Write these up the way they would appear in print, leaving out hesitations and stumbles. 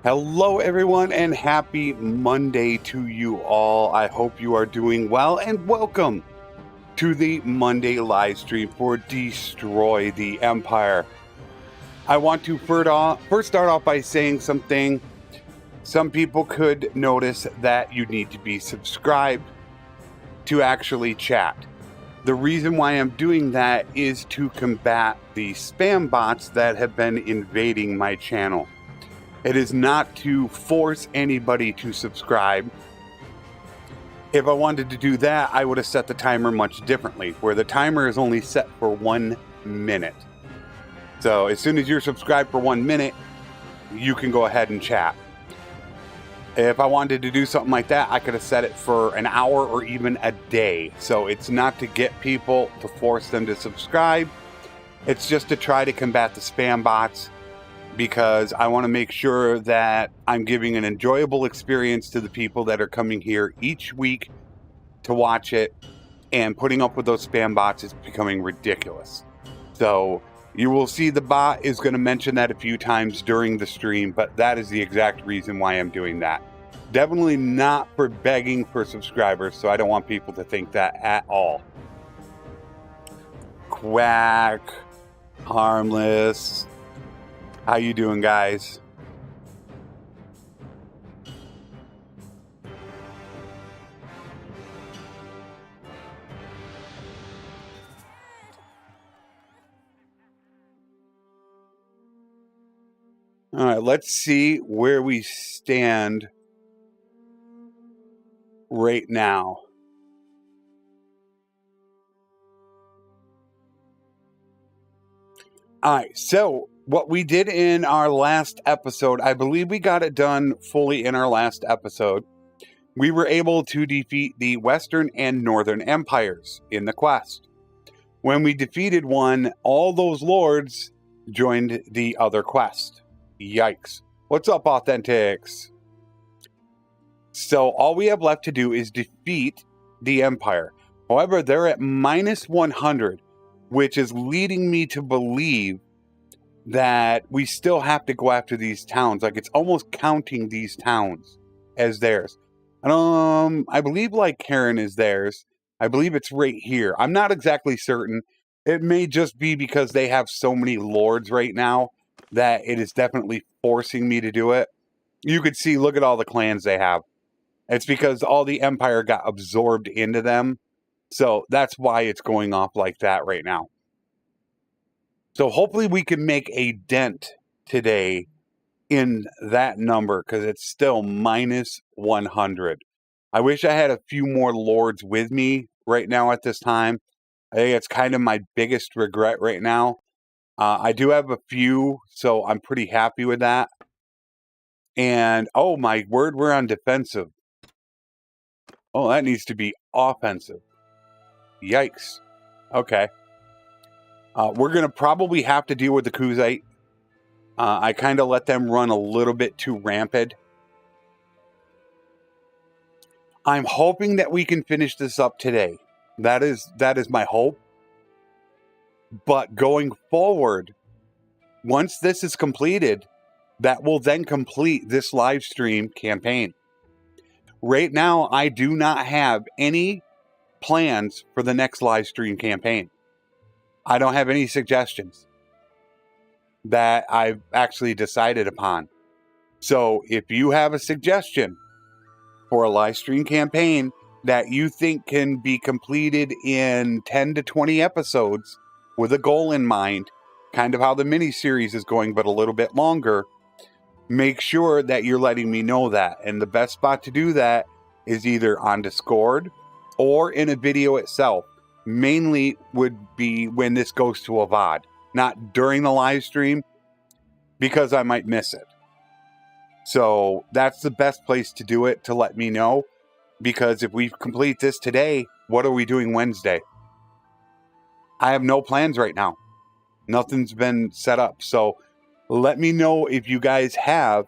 Hello, everyone, and happy Monday to you all. I hope you are doing well, and welcome to the Monday live stream for Destroy the Empire. I want to first start off by saying something. Some people could notice that you need to be subscribed to actually chat. The reason why I'm doing that is to combat the spam bots that have been invading my channel. It is not to force anybody to subscribe. If I wanted to do that, I would have set the timer much differently, where the timer is only set for 1 minute. So as soon as you're subscribed for 1 minute, you can go ahead and chat. If I wanted to do something like that, I could have set it for an hour or even a day. So it's not to get people to force them to subscribe. It's just to try to combat the spam bots, because I want to make sure that I'm giving an enjoyable experience to the people that are coming here each week to watch it, and putting up with those spam bots is becoming ridiculous. So you will see the bot is going to mention that a few times during the stream, but that is the exact reason why I'm doing that. Definitely not for begging for subscribers, so I don't want people to think that at all. Quack, harmless. How you doing, guys? All right, let's see where we stand right now. All right, so what we did in our last episode, I believe we got it done fully in our last episode. We were able to defeat the Western and Northern Empires in the quest. When we defeated one, all those lords joined the other quest. Yikes. What's up, Authentics? So all we have left to do is defeat the Empire. However, they're at minus 100, which is leading me to believe that we still have to go after these towns. Like, it's almost counting these towns as theirs. I believe like Karen is theirs. I believe it's right here. I'm not exactly certain. It may just be because they have so many lords right now that it is definitely forcing me to do it. You could see, look at all the clans they have. It's because all the Empire got absorbed into them. So that's why it's going off like that right now. So hopefully we can make a dent today in that number, because it's still minus 100. I wish I had a few more lords with me right now at this time. I think it's kind of my biggest regret right now. I do have a few, so I'm pretty happy with that. And, oh my word, we're on defensive. Oh, that needs to be offensive. Yikes. Okay. We're going to probably have to deal with the Kaoses. I kind of let them run a little bit too rampant. I'm hoping that we can finish this up today. That is my hope. But going forward, once this is completed, that will then complete this live stream campaign. Right now, I do not have any plans for the next live stream campaign. I don't have any suggestions that I've actually decided upon. So if you have a suggestion for a live stream campaign that you think can be completed in 10 to 20 episodes with a goal in mind, kind of how the mini-series is going, but a little bit longer, make sure that you're letting me know that. And the best spot to do that is either on Discord or in a video itself. Mainly would be when this goes to a VOD, not during the live stream, because I might miss it. So that's the best place to do it, to let me know, because if we complete this today, what are we doing Wednesday? I have no plans right now. Nothing's been set up. So let me know if you guys have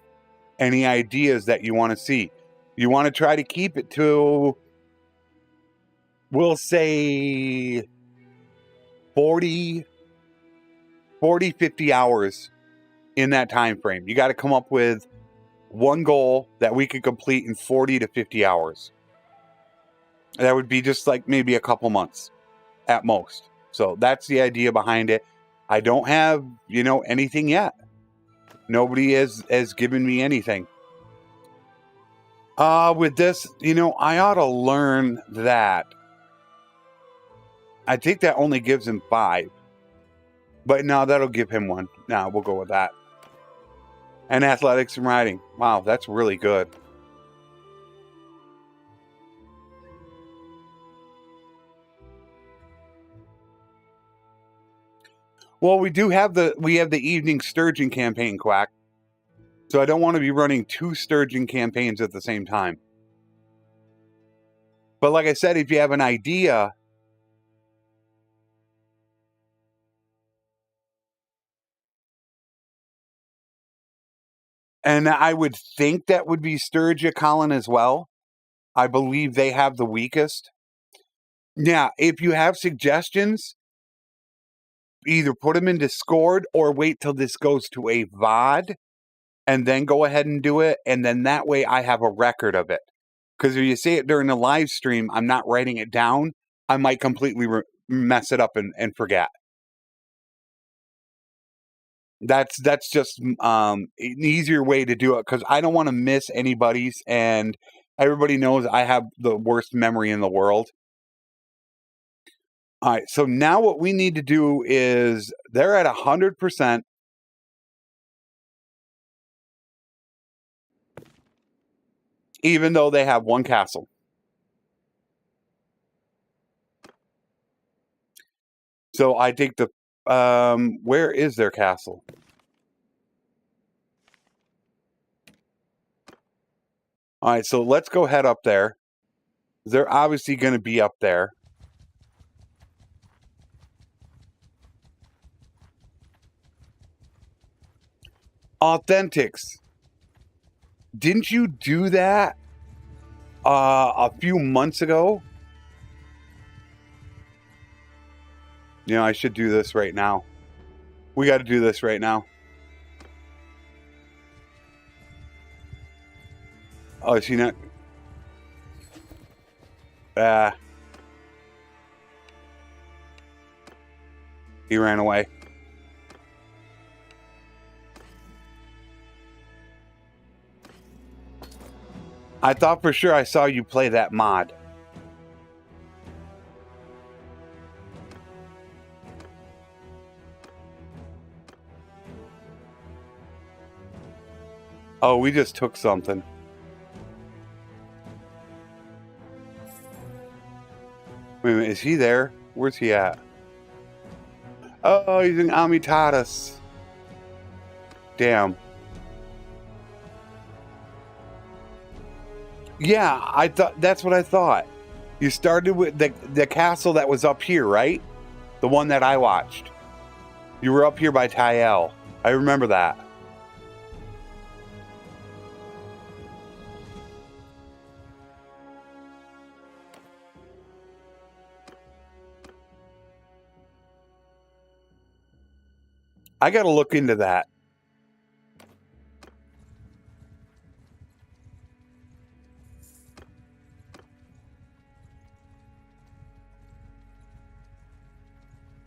any ideas that you want to see. You want to try to keep it to, we'll say 40, 50 hours in that time frame. You got to come up with one goal that we could complete in 40 to 50 hours. That would be just like maybe a couple months at most. So that's the idea behind it. I don't have, anything yet. Nobody has given me anything. With this, I ought to learn that. I think that only gives him 5. But no, that'll give him 1. No, we'll go with that. And athletics and riding. Wow, that's really good. Well, we have the evening sturgeon campaign, Quack. So I don't want to be running 2 sturgeon campaigns at the same time. But like I said, if you have an idea, and I would think that would be Sturgia, Colin, as well. I believe they have the weakest. Yeah, if you have suggestions, either put them in Discord or wait till this goes to a VOD and then go ahead and do it. And then that way I have a record of it. Because if you say it during the live stream, I'm not writing it down. I might completely mess it up and forget. That's just an easier way to do it because I don't want to miss anybody's, and everybody knows I have the worst memory in the world. All right, so now what we need to do is they're at 100%. Even though they have 1 castle. So I think where is their castle? All right, so let's go head up there. They're obviously going to be up there. Authentics. Didn't you do that a few months ago? I should do this right now. We got to do this right now. Oh, is he not? He ran away. I thought for sure I saw you play that mod. Oh, we just took something. Wait a minute, is he there? Where's he at? Oh, he's in Amitatis. Damn. Yeah, I thought that's what I thought. You started with the castle that was up here, right? The one that I watched. You were up here by Tyel. I remember that. I got to look into that.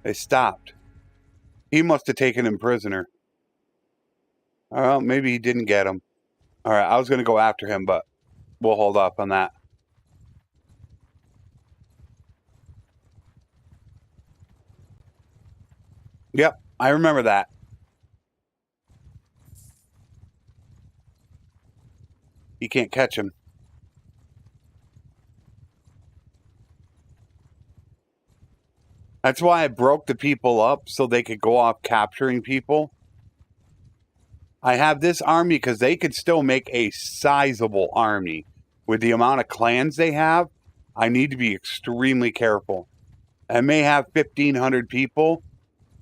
They stopped. He must have taken him prisoner. Well, maybe he didn't get him. All right, I was going to go after him, but we'll hold off on that. Yep, I remember that. You can't catch him. That's why I broke the people up so they could go off capturing people. I have this army because they could still make a sizable army. With the amount of clans they have, I need to be extremely careful. I may have 1,500 people,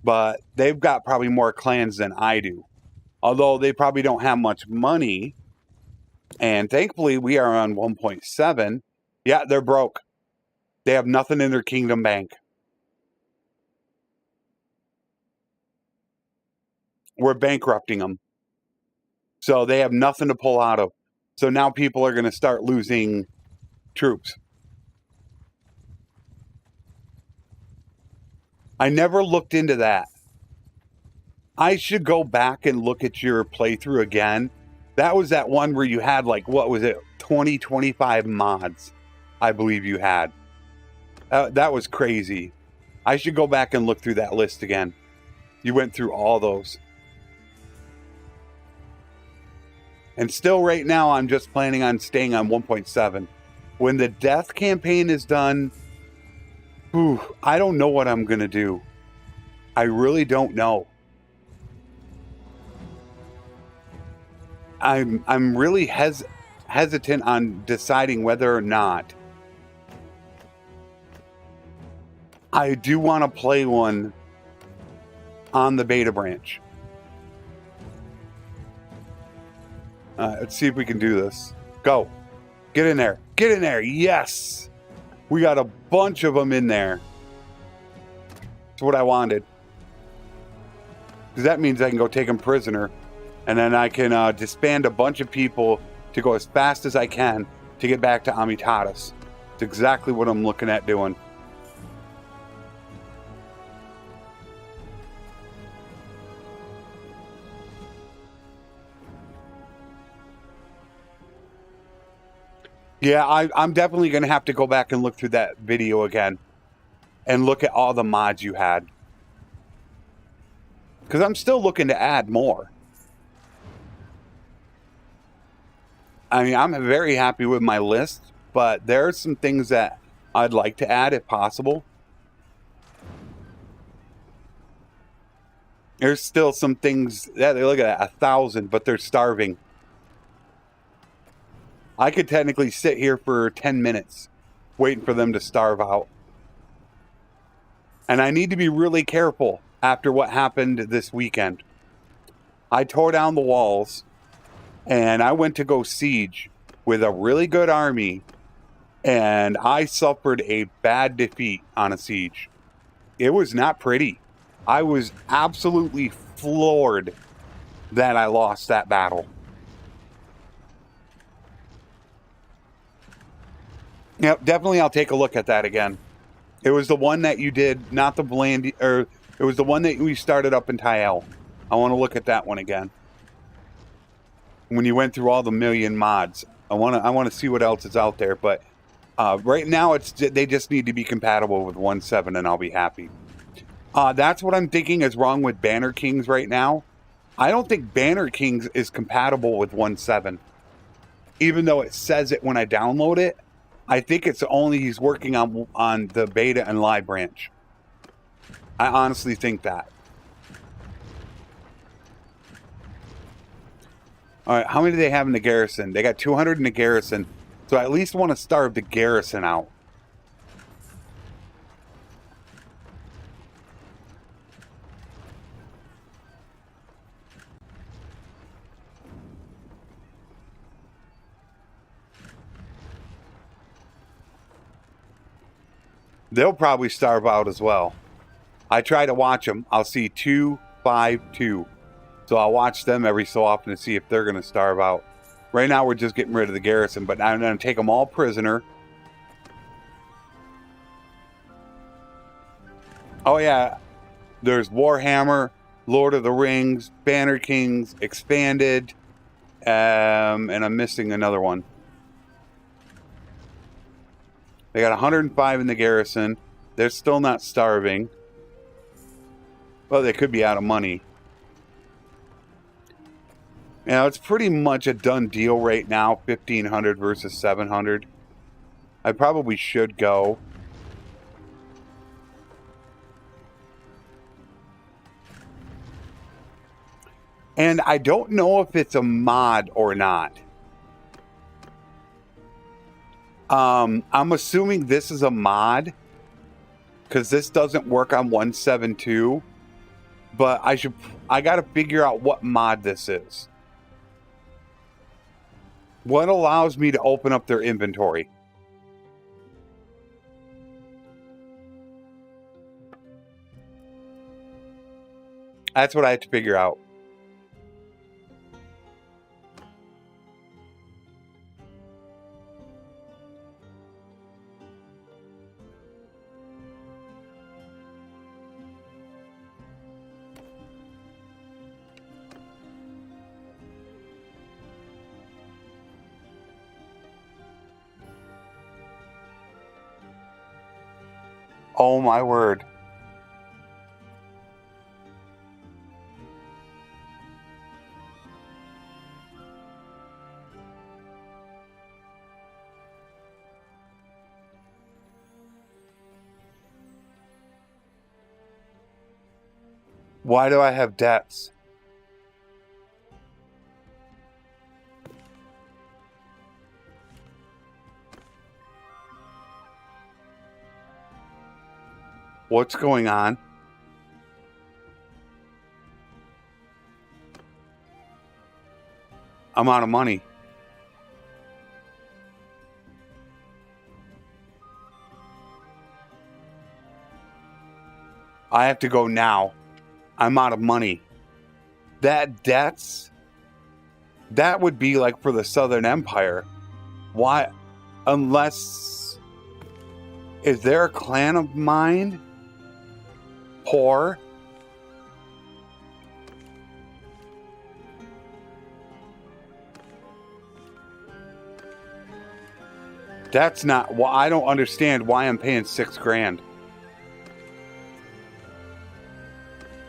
but they've got probably more clans than I do. Although they probably don't have much money. And thankfully, we are on 1.7. Yeah, they're broke. They have nothing in their kingdom bank. We're bankrupting them. So they have nothing to pull out of. So now people are going to start losing troops. I never looked into that. I should go back and look at your playthrough again. That was that one where you had like, what was it? 20, 25 mods, I believe you had. That was crazy. I should go back and look through that list again. You went through all those. And still right now, I'm just planning on staying on 1.7. When the death campaign is done, I don't know what I'm going to do. I really don't know. I'm really hesitant on deciding whether or not I do want to play one on the beta branch. Let's see if we can do this. Go. Get in there. Get in there. Yes. We got a bunch of them in there. That's what I wanted. Because that means I can go take them prisoner. And then I can disband a bunch of people to go as fast as I can to get back to Amitatis. It's exactly what I'm looking at doing. Yeah, I'm definitely going to have to go back and look through that video again. And look at all the mods you had. Because I'm still looking to add more. I mean, I'm very happy with my list. But there are some things that I'd like to add if possible. There's still some things that they look at 1,000, but they're starving. I could technically sit here for 10 minutes waiting for them to starve out. And I need to be really careful after what happened this weekend. I tore down the walls and I went to go siege with a really good army, and I suffered a bad defeat on a siege. It was not pretty. I was absolutely floored that I lost that battle. Yep, definitely I'll take a look at that again. It was the one that you did, not the Bland, or it was the one that we started up in Tyel. I want to look at that one again. When you went through all the million mods, I want to see what else is out there. But right now, they just need to be compatible with 1.7, and I'll be happy. That's what I'm thinking is wrong with Banner Kings right now. I don't think Banner Kings is compatible with 1.7, even though it says it when I download it. I think it's only he's working on the beta and live branch. I honestly think that. All right, how many do they have in the garrison? They got 200 in the garrison, so I at least want to starve the garrison out. They'll probably starve out as well. I try to watch them. I'll see 2, 5, 2. So I'll watch them every so often to see if they're going to starve out. Right now we're just getting rid of the garrison, but I'm going to take them all prisoner. Oh yeah, there's Warhammer, Lord of the Rings, Banner Kings, Expanded, and I'm missing another one. They got 105 in the garrison. They're still not starving. Well, they could be out of money. Now, it's pretty much a done deal right now, 1,500 versus 700. I probably should go. And I don't know if it's a mod or not. I'm assuming this is a mod, because this doesn't work on 1.7.2. But I got to figure out what mod this is. What allows me to open up their inventory? That's what I have to figure out. Oh my word. Why do I have debts? What's going on? I'm out of money. I have to go now. I'm out of money. Debts? That would be like for the Southern Empire. Why? Unless... Is there a clan of mine? Poor? That's not... Well, I don't understand why I'm paying $6,000.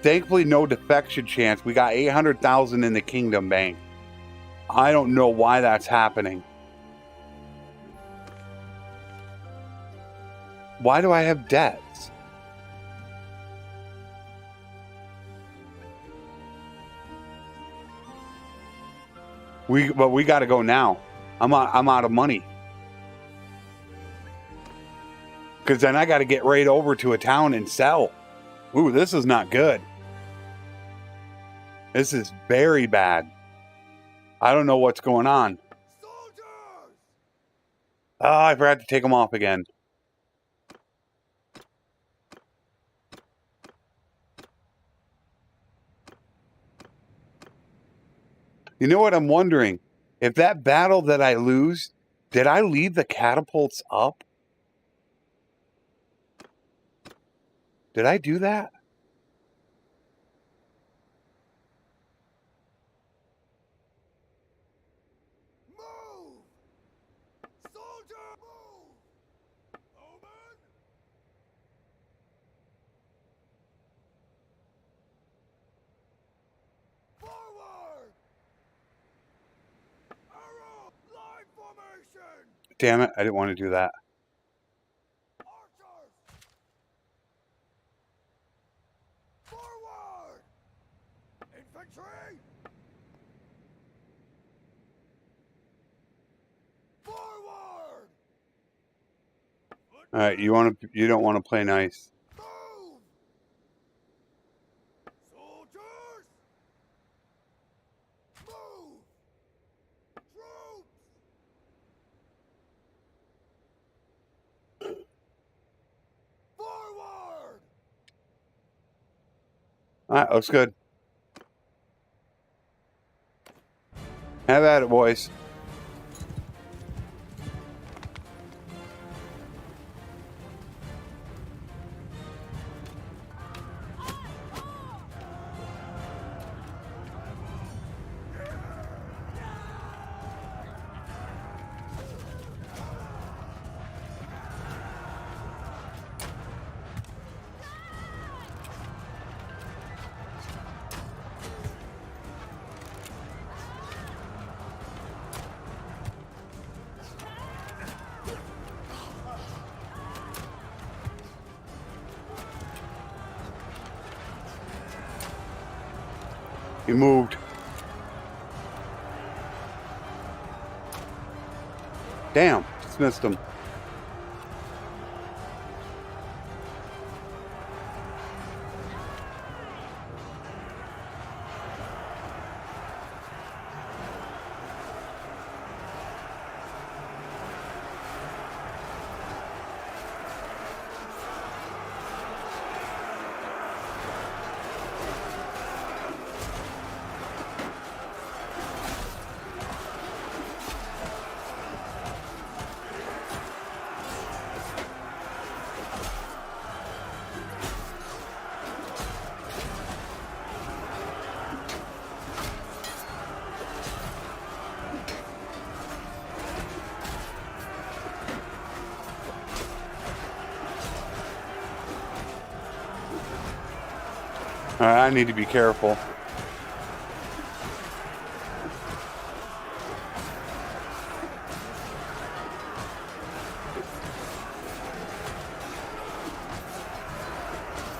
Thankfully, no defection chance. We got 800,000 in the Kingdom Bank. I don't know why that's happening. Why do I have debts? But we got to go now. I'm out of money. Because then I got to get right over to a town and sell. Ooh, this is not good. This is very bad. I don't know what's going on. Soldiers! Oh, I forgot to take them off again. You know what I'm wondering? If that battle that I lose, did I leave the catapults up? Did I do that? Move! Soldier, move! Omen! Forward! Arrow! Line formation! Damn it, I didn't want to do that. Archers! Forward! Infantry! Forward! All right, you don't want to play nice. Move! Soldiers! Move! Troops! Forward! All right, looks good. Have at it, boys. He moved. Damn, just missed him. I need to be careful.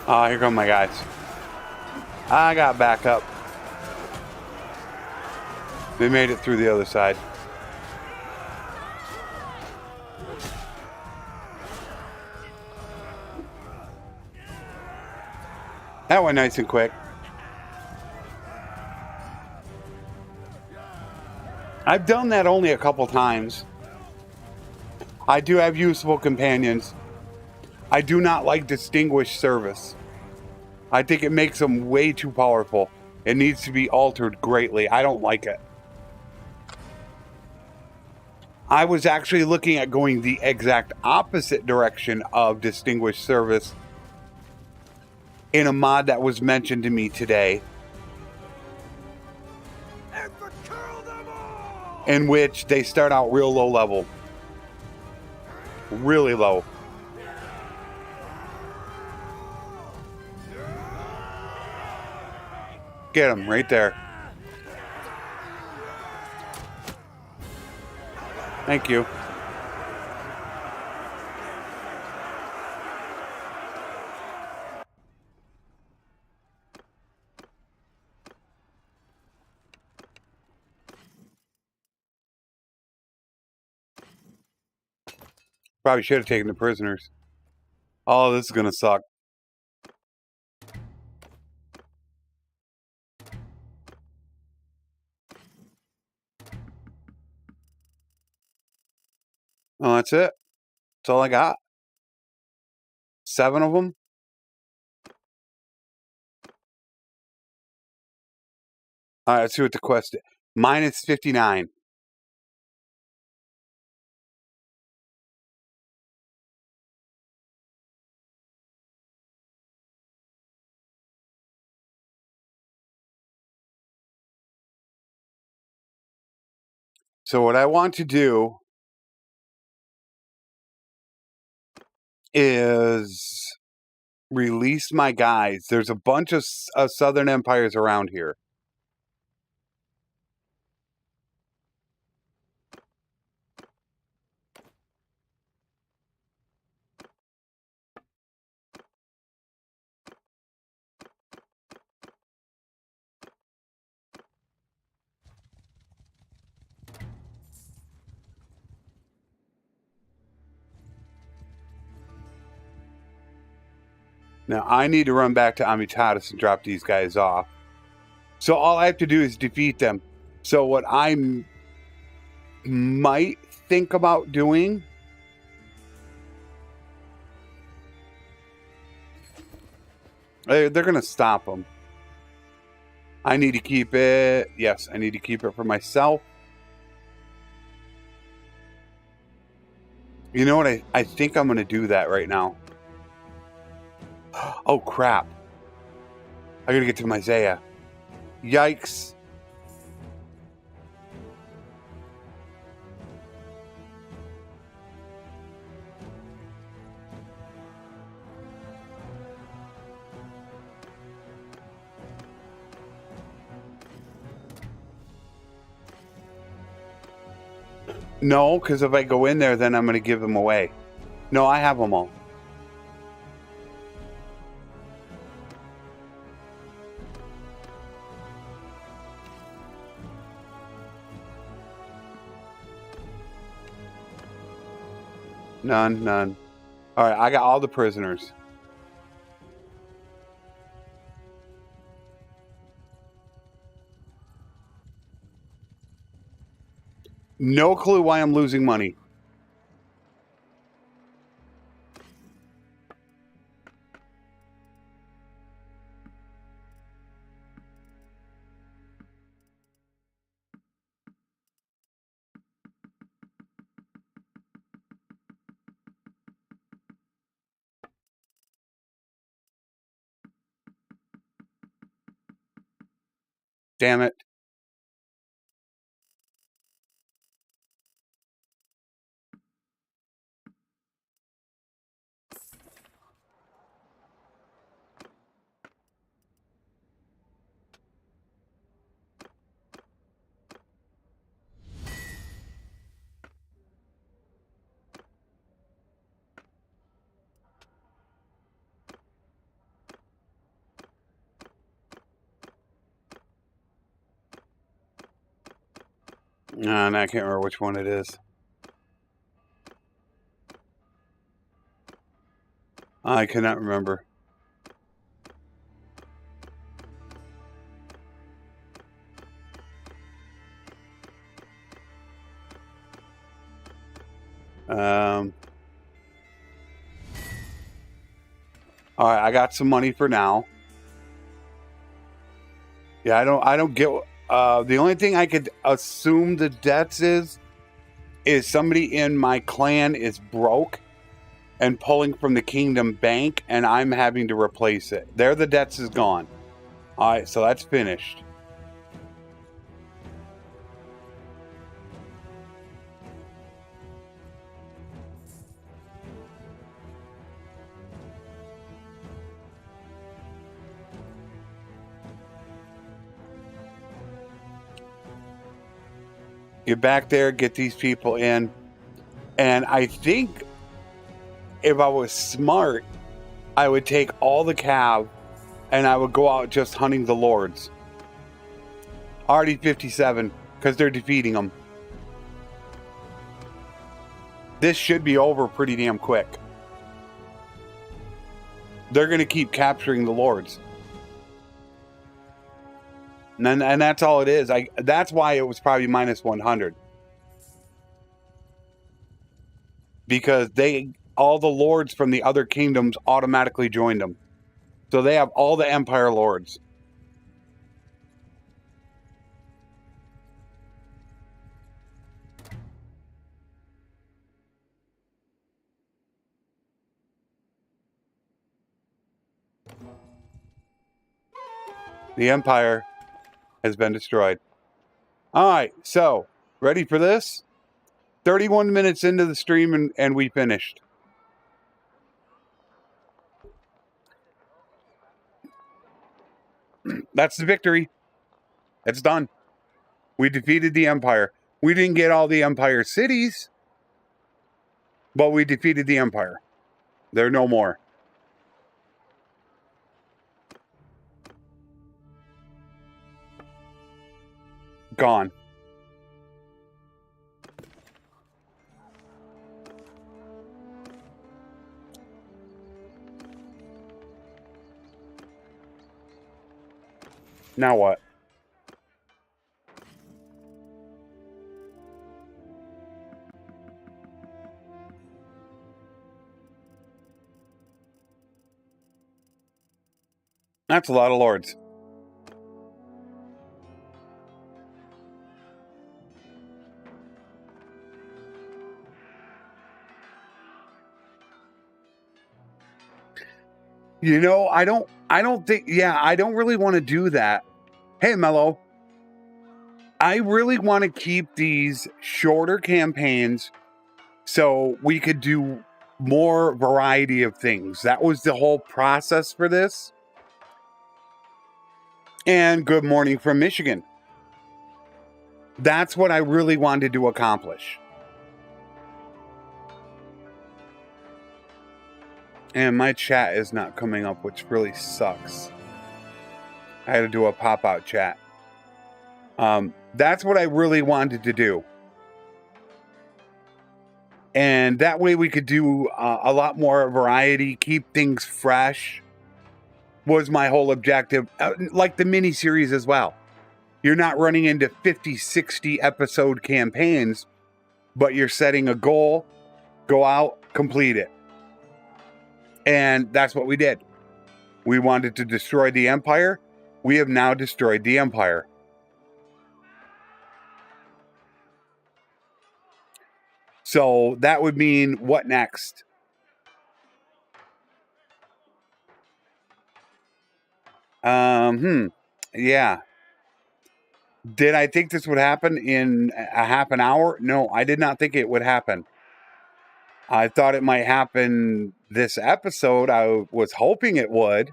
Oh, here come my guys. I got backup. They made it through the other side. That went nice and quick. I've done that only a couple times. I do have usable companions. I do not like distinguished service. I think it makes them way too powerful. It needs to be altered greatly. I don't like it. I was actually looking at going the exact opposite direction of distinguished service in a mod that was mentioned to me today, in which they start out real low level. Really low. Get him right there. Thank you. Probably should have taken the prisoners. Oh, this is gonna suck. Oh, that's it. That's all I got. 7 of them. All right, let's see what the quest is. Minus 59. So what I want to do is release my guys. There's a bunch of southern empires around here. Now, I need to run back to Amitatis and drop these guys off. So all I have to do is defeat them. So what I might think about doing... They're going to stop them. I need to keep it... Yes, I need to keep it for myself. You know what? I think I'm going to do that right now. Oh, crap. I got to get to Mizea. Yikes. No, because if I go in there, then I'm going to give them away. No, I have them all. None. All right, I got all the prisoners. No clue why I'm losing money. Damn it. And I can't remember which one it is. I cannot remember. All right, I got some money for now. Yeah, I don't get. The only thing I could assume the debts is somebody in my clan is broke and pulling from the kingdom bank, and I'm having to replace it. There, the debts is gone. All right, so that's finished. Get back there, get these people in. And I think if I was smart, I would take all the cav and I would go out just hunting the lords. Already 57, because they're defeating them. This should be over pretty damn quick. They're going to keep capturing the lords. And that's all it is. That's why it was probably minus 100. Because all the lords from the other kingdoms automatically joined them. So they have all the empire lords. The empire has been destroyed. All right, so ready for this? 31 minutes into the stream and we finished. That's the victory. It's done. We defeated the empire. We didn't get all the empire cities, but we defeated the empire. There are no more. Gone. Now what? That's a lot of lords. You know, I don't think, I don't really want to do that. Hey, Mello. I really want to keep these shorter campaigns so we could do more variety of things. That was the whole process for this. And good morning from Michigan. That's what I really wanted to accomplish. And my chat is not coming up, which really sucks. I had to do a pop-out chat. That's what I really wanted to do. And that way we could do a lot more variety, keep things fresh, was my whole objective. Like the mini-series as well. You're not running into 50, 60 episode campaigns, but you're setting a goal, go out, complete it. And that's what we did. We wanted to destroy the empire. We have now destroyed the empire. So that would mean what next? Yeah. Did I think this would happen in a half an hour? No, I did not think it would happen. I thought it might happen this episode. I was hoping it would.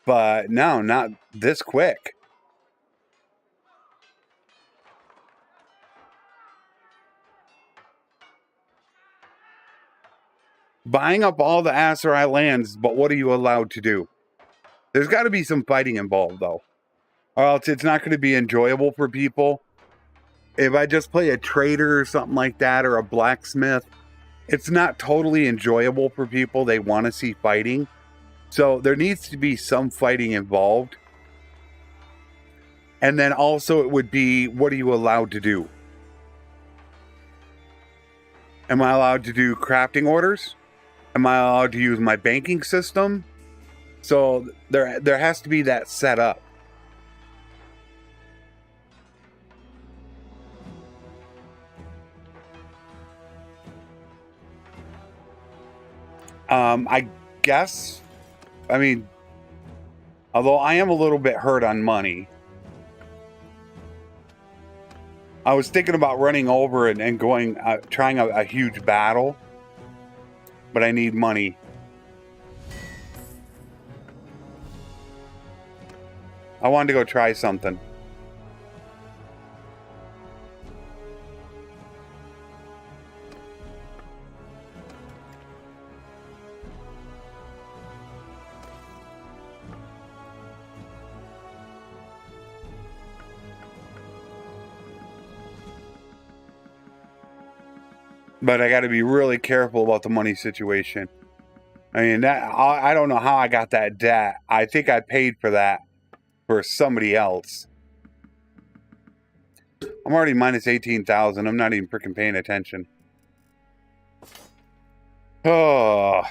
But no, not this quick. Buying up all the Aserai lands, but what are you allowed to do? There's got to be some fighting involved, though. Or else it's not going to be enjoyable for people. if I just play a trader or something like that, or a blacksmith, it's not totally enjoyable for people. They want to see fighting. So there needs to be some fighting involved. And then also it would be, what are you allowed to do? Am I allowed to do crafting orders? Am I allowed to use my banking system? So there has to be that set up. I guess, I mean, although I am a little bit hurt on money, I was thinking about running over and going, trying a huge battle, but I need money. I wanted to go try something. But I got to be really careful about the money situation. I mean, I don't know how I got that debt. I think I paid for that for somebody else. I'm already minus 18,000. I'm not even freaking paying attention. Oh.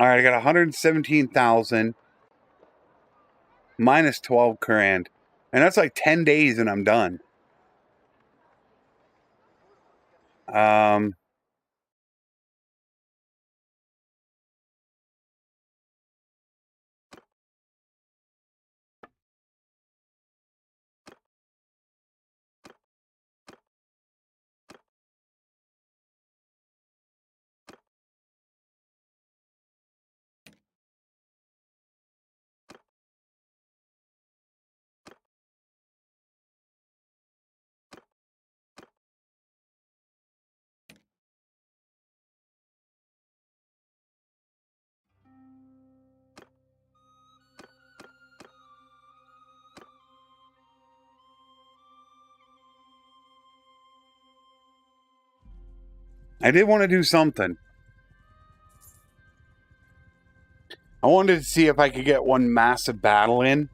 All right, I got 117,000 minus 12 grand. And that's like 10 days and I'm done. I did want to do something. I wanted to see if I could get one massive battle in.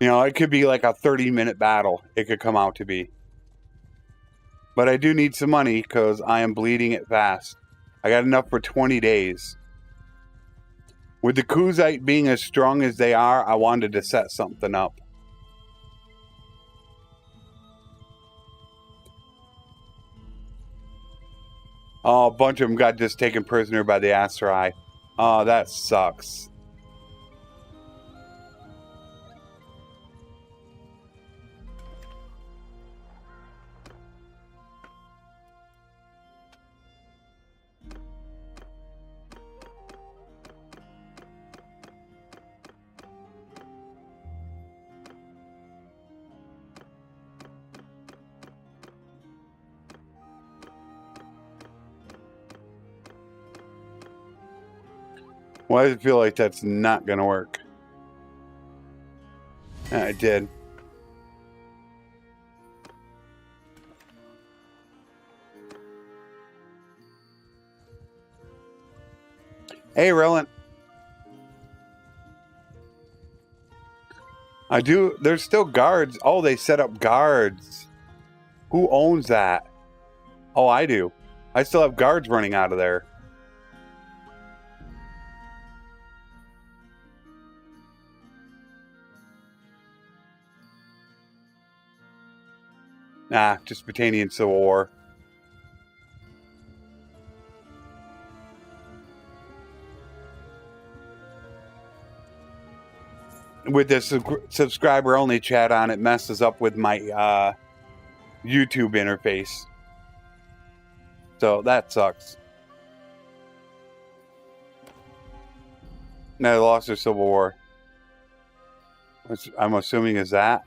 You know, it could be like a 30-minute battle. It could come out to be. But I do need some money because I am bleeding it fast. I got enough for 20 days. With the Kaoses being as strong as they are, I wanted to set something up. Oh, a bunch of them got just taken prisoner by the Armory. Oh, that sucks. Why does it feel like that's not going to work? It did. Hey, Relent. There's still guards. Oh, they set up guards. Who owns that? Oh, I do. I still have guards running out of there. Nah, just Britannian Civil War. With this subscriber-only chat on, it messes up with my YouTube interface. So that sucks. No, they lost their Civil War. Which I'm assuming is that.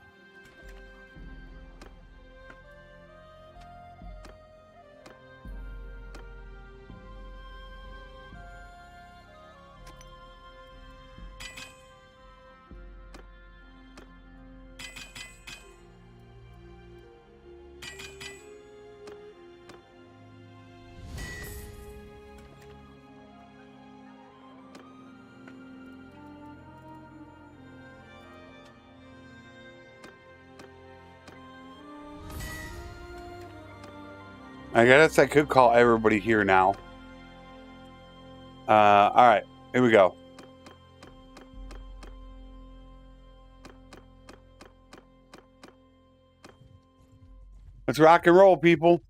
I guess I could call everybody here now. Alright, here we go. Let's rock and roll, people.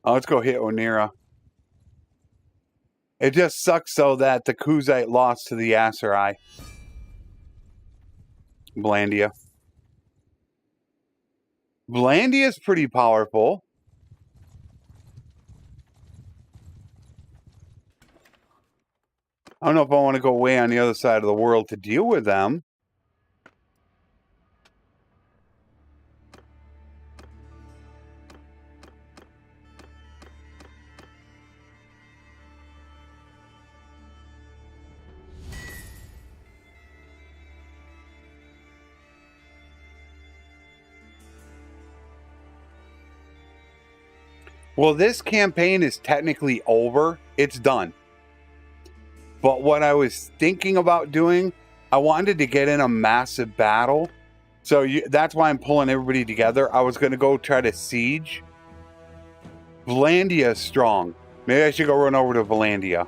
Oh, let's go hit Onira. It just sucks, though, that the Kaoses lost to the Armory. Blandia. Blandia's pretty powerful. I don't know if I want to go way on the other side of the world to deal with them. Well, this campaign is technically over. It's done. But what I was thinking about doing, I wanted to get in a massive battle. So that's why I'm pulling everybody together. I was going to go try to siege. Valandia is strong. Maybe I should go run over to Valandia.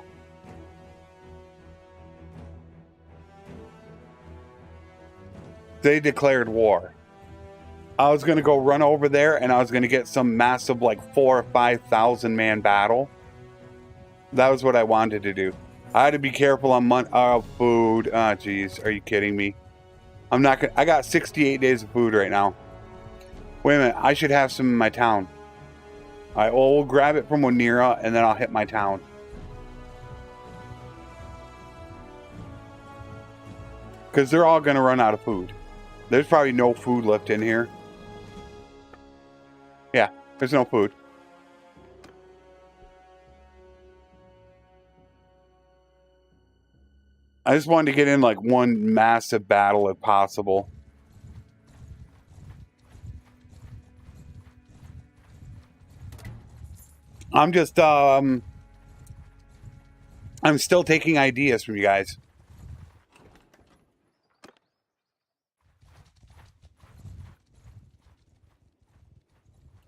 They declared war. I was going to go run over there and I was going to get some massive like 4,000 or 5,000 man battle. That was what I wanted to do. I had to be careful on food. Oh, geez. Are you kidding me? I'm not gonna. I got 68 days of food right now. Wait a minute. I should have some in my town. All right. Well, we'll grab it from Onira and then I'll hit my town. Because they're all going to run out of food. There's probably no food left in here. Yeah, there's no food. I just wanted to get in like one massive battle if possible. I'm just, I'm still taking ideas from you guys.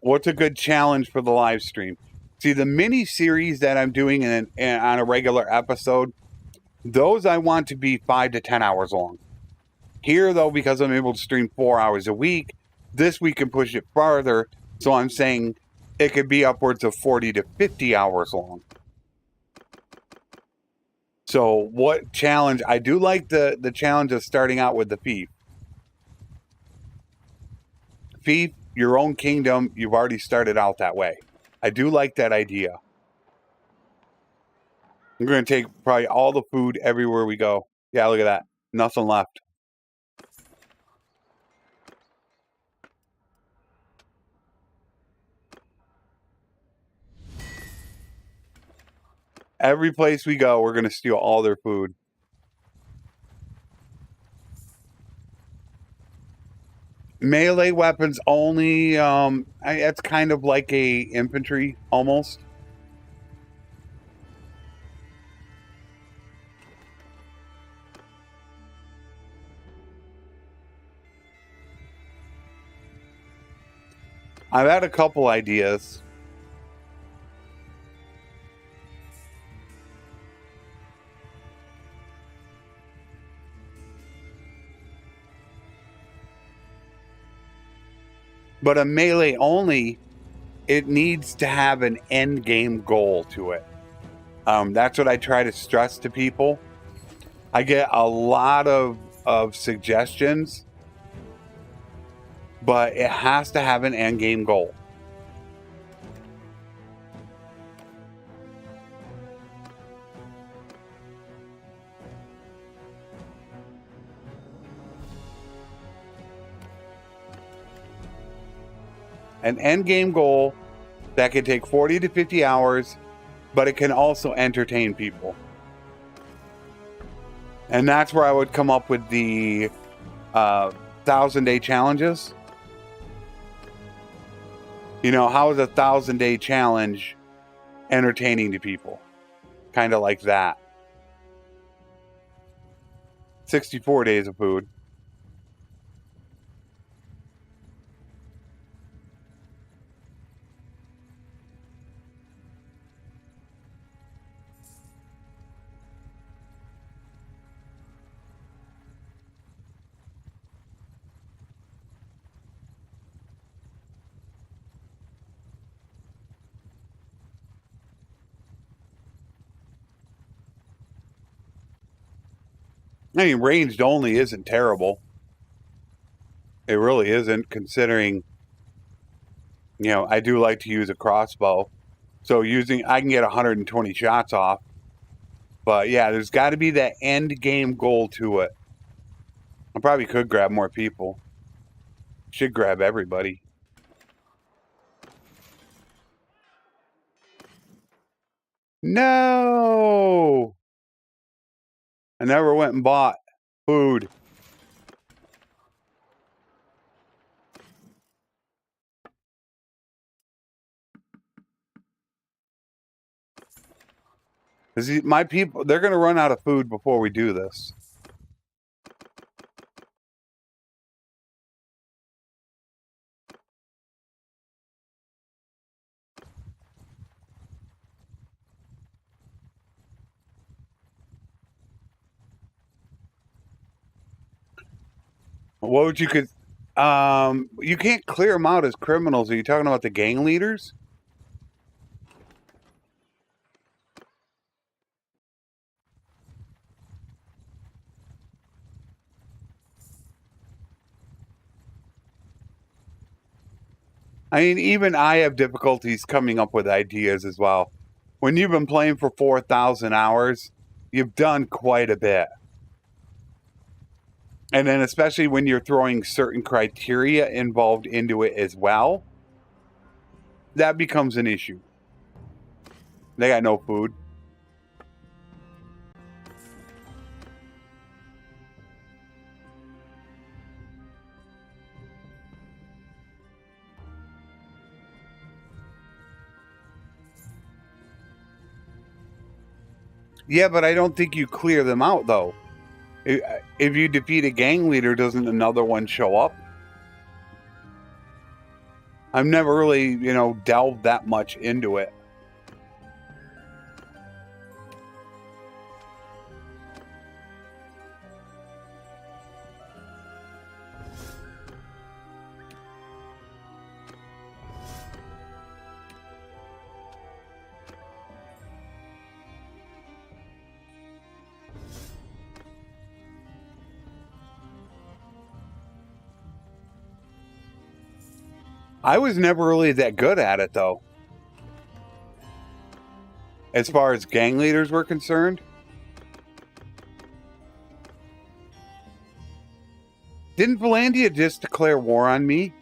What's a good challenge for the live stream? See, the mini series that I'm doing on a regular episode, those I want to be 5 to 10 hours long. Here, though, because I'm able to stream 4 hours a week, this week can push it farther. So I'm saying it could be upwards of 40 to 50 hours long. So what challenge? I do like the challenge of starting out with the fief. Fief, your own kingdom, you've already started out that way. I do like that idea. I'm going to take probably all the food everywhere we go. Yeah, look at that. Nothing left. Every place we go, we're going to steal all their food. Melee weapons only. It's kind of like a infantry, almost. I've had a couple ideas. But a melee only, it needs to have an end game goal to it. That's what I try to stress to people. I get a lot of suggestions, but it has to have an end game goal. An end game goal that can take 40 to 50 hours, but it can also entertain people. And that's where I would come up with the 1,000-day challenges. You know, how is a 1,000-day challenge entertaining to people. Kind of like that. 64 days of food. I mean, ranged only isn't terrible. It really isn't, considering, you know, I do like to use a crossbow. So I can get 120 shots off. But yeah, there's got to be that end game goal to it. I probably could grab more people. Should grab everybody. No! I never went and bought food. My people, they're going to run out of food before we do this. What would you could... you can't clear them out as criminals. Are you talking about the gang leaders? I mean, even I have difficulties coming up with ideas as well. When you've been playing for 4,000 hours, you've done quite a bit. And then especially when you're throwing certain criteria involved into it as well, that becomes an issue. They got no food. Yeah, but I don't think you clear them out, though. If you defeat a gang leader, doesn't another one show up? I've never really, delved that much into it. I was never really that good at it, though. As far as gang leaders were concerned. Didn't Valandia just declare war on me?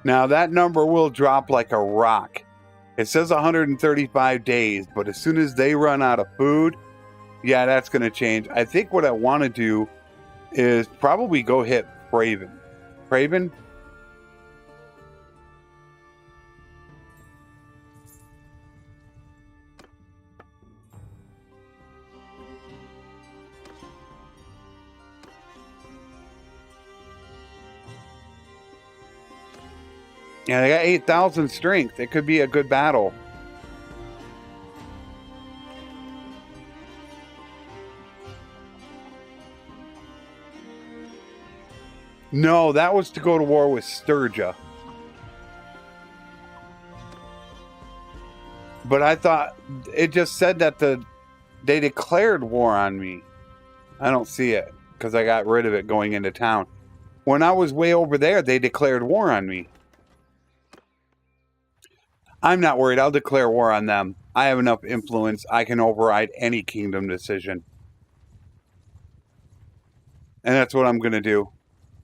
Now, that number will drop like a rock. It says 135 days, but as soon as they run out of food, yeah, that's going to change. I think what I want to do is probably go hit Craven. Craven? Yeah, they got 8,000 strength. It could be a good battle. No, that was to go to war with Sturgia. But I thought it just said that they declared war on me. I don't see it because I got rid of it going into town. When I was way over there, they declared war on me. I'm not worried. I'll declare war on them. I have enough influence. I can override any kingdom decision. And that's what I'm going to do.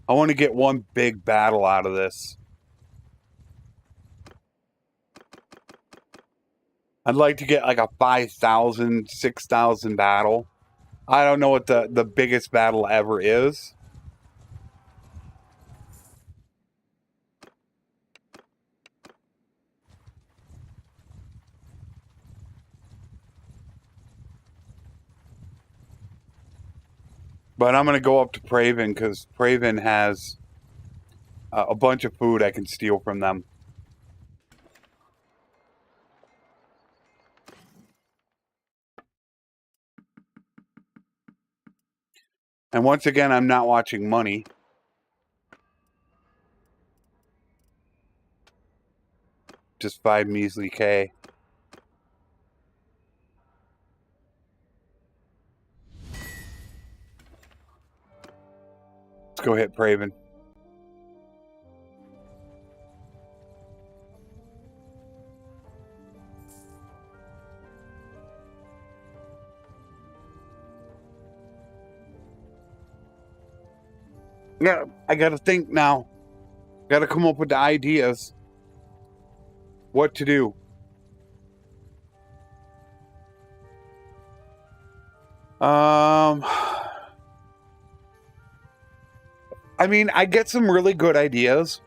I want to get one big battle out of this. I'd like to get like a 5,000, 6,000 battle. I don't know what the biggest battle ever is. But I'm going to go up to Praven because Praven has a bunch of food I can steal from them. And once again, I'm not watching money. Just 5 measly K. Let's go hit Praven. Yeah, I gotta think now. Gotta come up with the ideas. What to do. I mean, I get some really good ideas.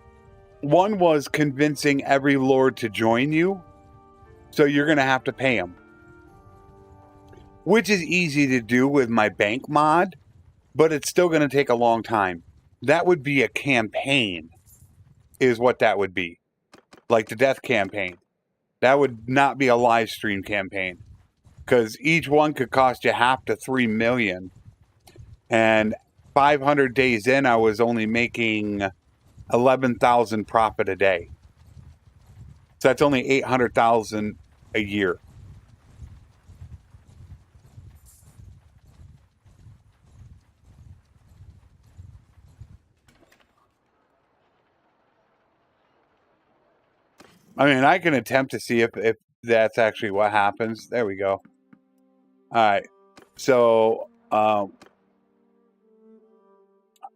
One was convincing every lord to join you. So you're going to have to pay them. Which is easy to do with my bank mod. But it's still going to take a long time. That would be a campaign. Is what that would be. Like the death campaign. That would not be a live stream campaign. Because each one could cost you half to 3 million. And 500 days in, I was only making 11,000 profit a day. So that's only 800,000 a year. I mean, I can attempt to see if that's actually what happens. There we go. All right. So,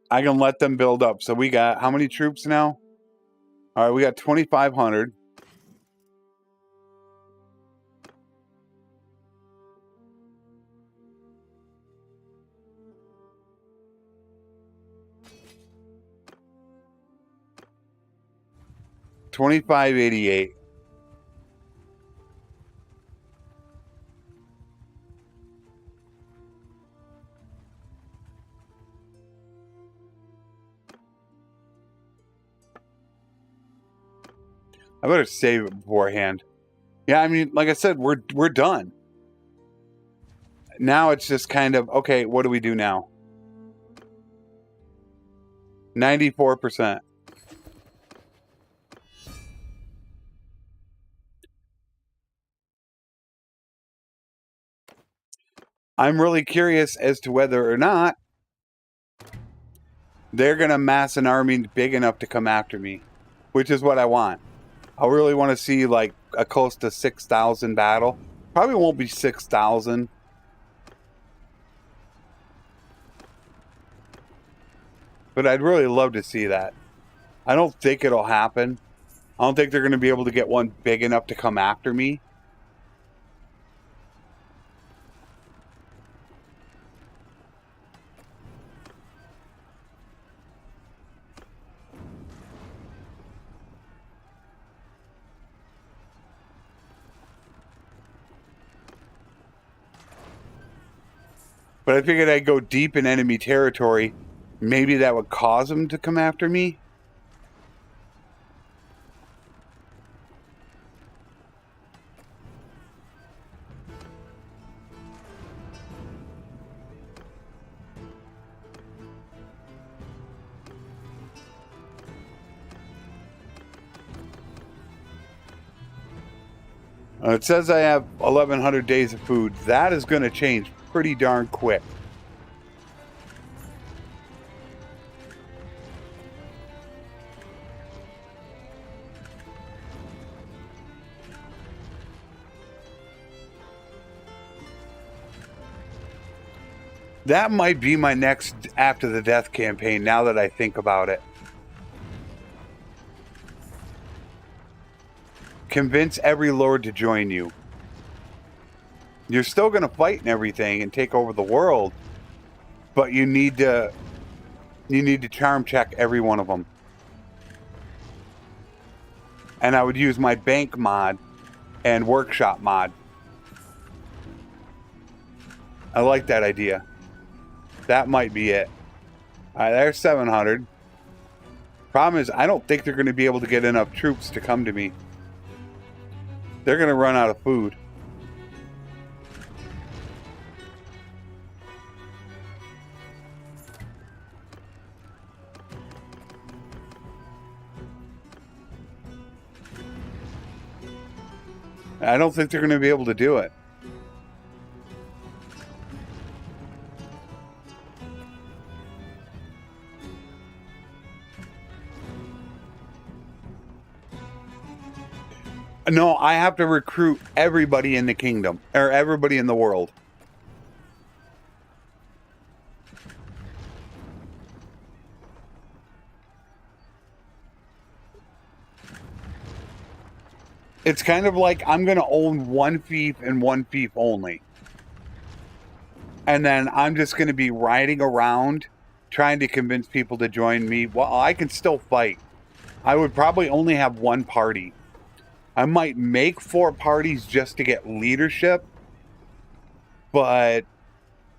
I can let them build up. So we got how many troops now? All right, we got 2,500. $25.88. I better save it beforehand. Yeah, I mean, like I said, we're done. Now it's just kind of, okay, what do we do now? 94%. I'm really curious as to whether or not they're going to mass an army big enough to come after me, which is what I want. I really want to see like a close to 6,000 battle. Probably won't be 6,000. But I'd really love to see that. I don't think it'll happen. I don't think they're going to be able to get one big enough to come after me. But I figured I'd go deep in enemy territory. Maybe that would cause them to come after me. It says I have 1,100 days of food. That is going to change pretty darn quick. That might be my next After the Death campaign, now that I think about it. Convince every lord to join you. You're still going to fight and everything and take over the world, but you need to charm check every one of them. And I would use my bank mod and workshop mod. I like that idea. That might be it. All right, there's 700. Problem is, I don't think they're going to be able to get enough troops to come to me. They're going to run out of food. I don't think they're going to be able to do it. No, I have to recruit everybody in the kingdom, or everybody in the world. It's kind of like I'm going to own one fief and one fief only. And then I'm just going to be riding around trying to convince people to join me. Well, I can still fight. I would probably only have one party. I might make 4 parties just to get leadership, but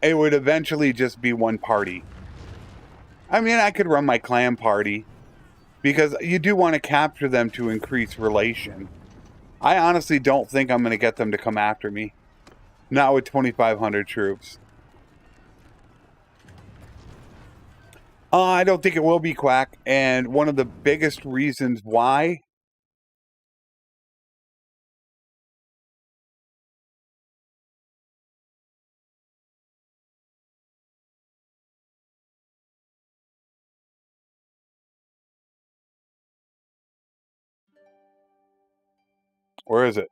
it would eventually just be one party. I mean, I could run my clan party because you do want to capture them to increase relation. I honestly don't think I'm going to get them to come after me. Not with 2,500 troops. I don't think it will be Quack, and one of the biggest reasons why... Where is it?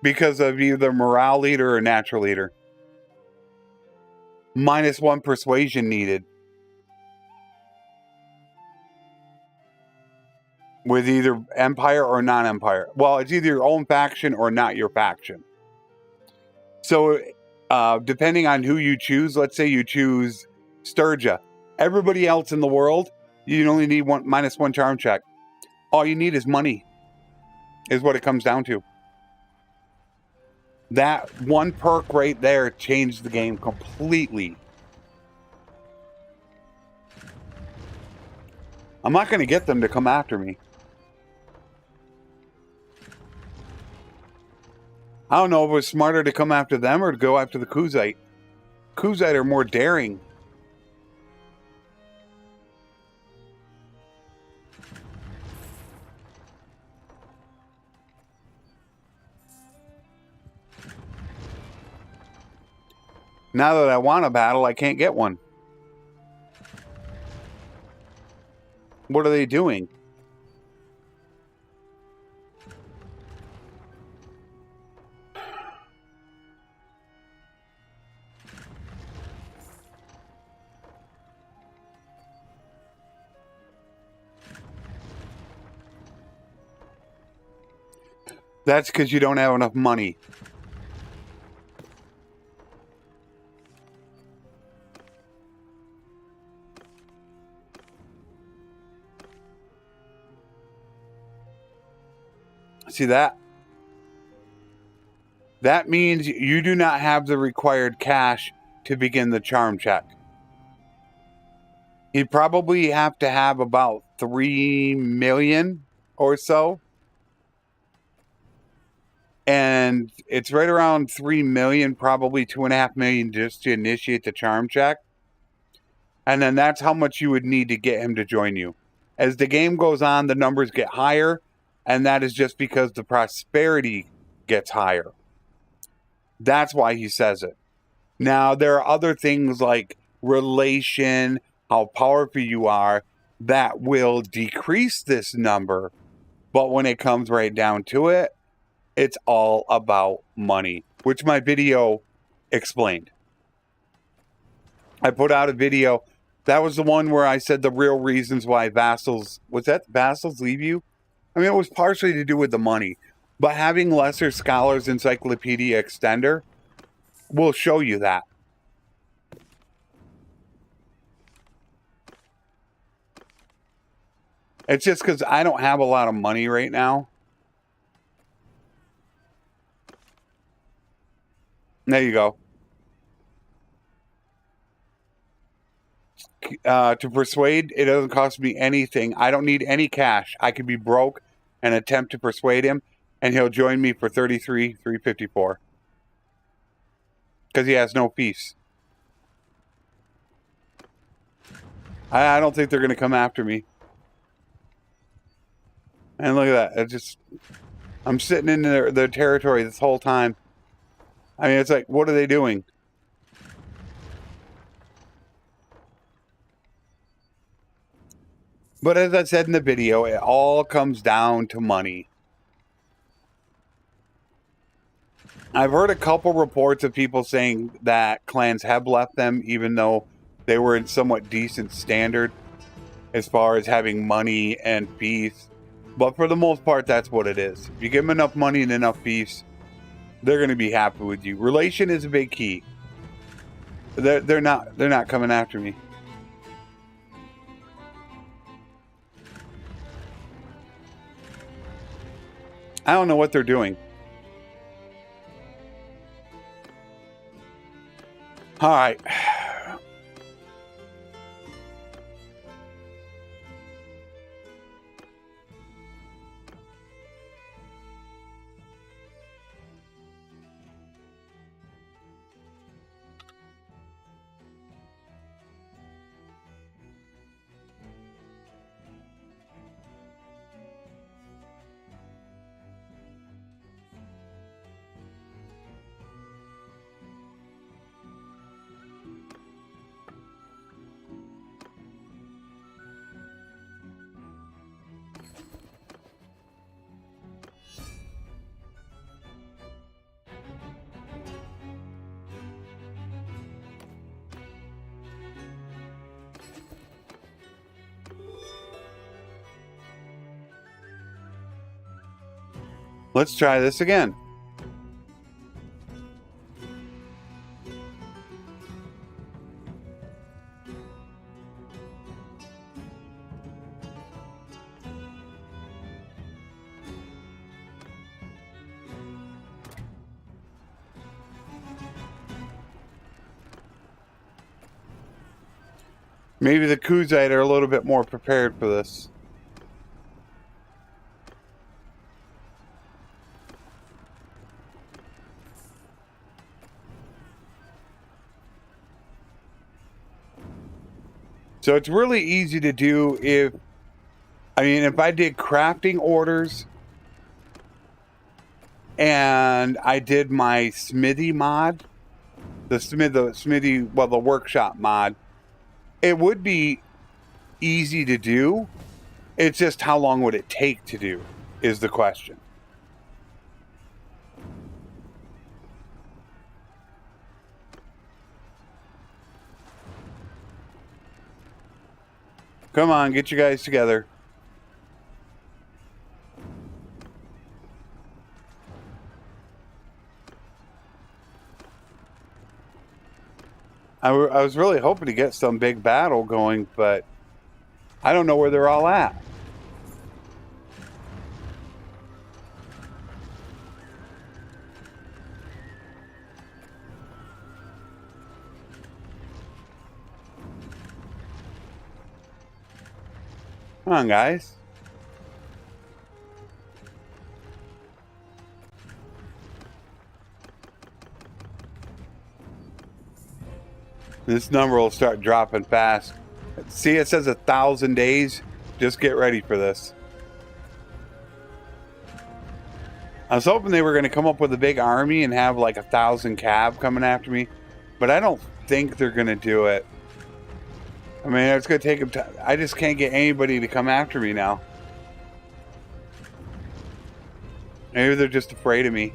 Because of either morale leader or natural leader. -1 persuasion needed. With either empire or non-empire. Well, it's either your own faction or not your faction. So, depending on who you choose, let's say you choose Sturgia. Everybody else in the world, you only need -1 charm check. All you need is money, is what it comes down to. That one perk right there changed the game completely. I'm not going to get them to come after me. I don't know if it was smarter to come after them or to go after the Kaosite. Kaosite are more daring. Now that I want a battle, I can't get one. What are they doing? That's because you don't have enough money. See that? That means you do not have the required cash to begin the charm check. You'd probably have to have about 3 million or so. And it's right around 3 million, probably 2.5 million just to initiate the charm check. And then that's how much you would need to get him to join you. As the game goes on, the numbers get higher, and that is just because the prosperity gets higher. That's why he says it. Now, there are other things like relation, how powerful you are, that will decrease this number. But when it comes right down to it, It's all about money, which my video explained. I put out a video. That was the one where I said the real reasons why vassals, was that vassals leave you? I mean, it was partially to do with the money, but having lesser scholars Encyclopedia Extender will show you that. It's just because I don't have a lot of money right now. There you go. To persuade, it doesn't cost me anything. I don't need any cash. I could be broke and attempt to persuade him, and he'll join me for 33,354. Because he has no peace. I don't think they're going to come after me. And look at that. I'm sitting in their territory this whole time. I mean, it's like, what are they doing? But as I said in the video, it all comes down to money. I've heard a couple reports of people saying that clans have left them, even though they were in somewhat decent standard as far as having money and peace. But for the most part, that's what it is. If you give them enough money and enough peace, they're going to be happy with you. Relation is a big key. They're not coming after me. I don't know what they're doing. All right. Let's try this again. Maybe the Kaoses are a little bit more prepared for this. So it's really easy to do if I did crafting orders and I did my smithy mod, the workshop mod, it would be easy to do. It's just how long would it take to do is the question. Come on, get you guys together. I was really hoping to get some big battle going, but I don't know where they're all at. Come on, guys. This number will start dropping fast. See, it says 1,000 days. Just get ready for this. I was hoping they were going to come up with a big army and have like 1,000 cav coming after me, but I don't think they're going to do it. I mean, it's going to take them time. I just can't get anybody to come after me now. Maybe they're just afraid of me.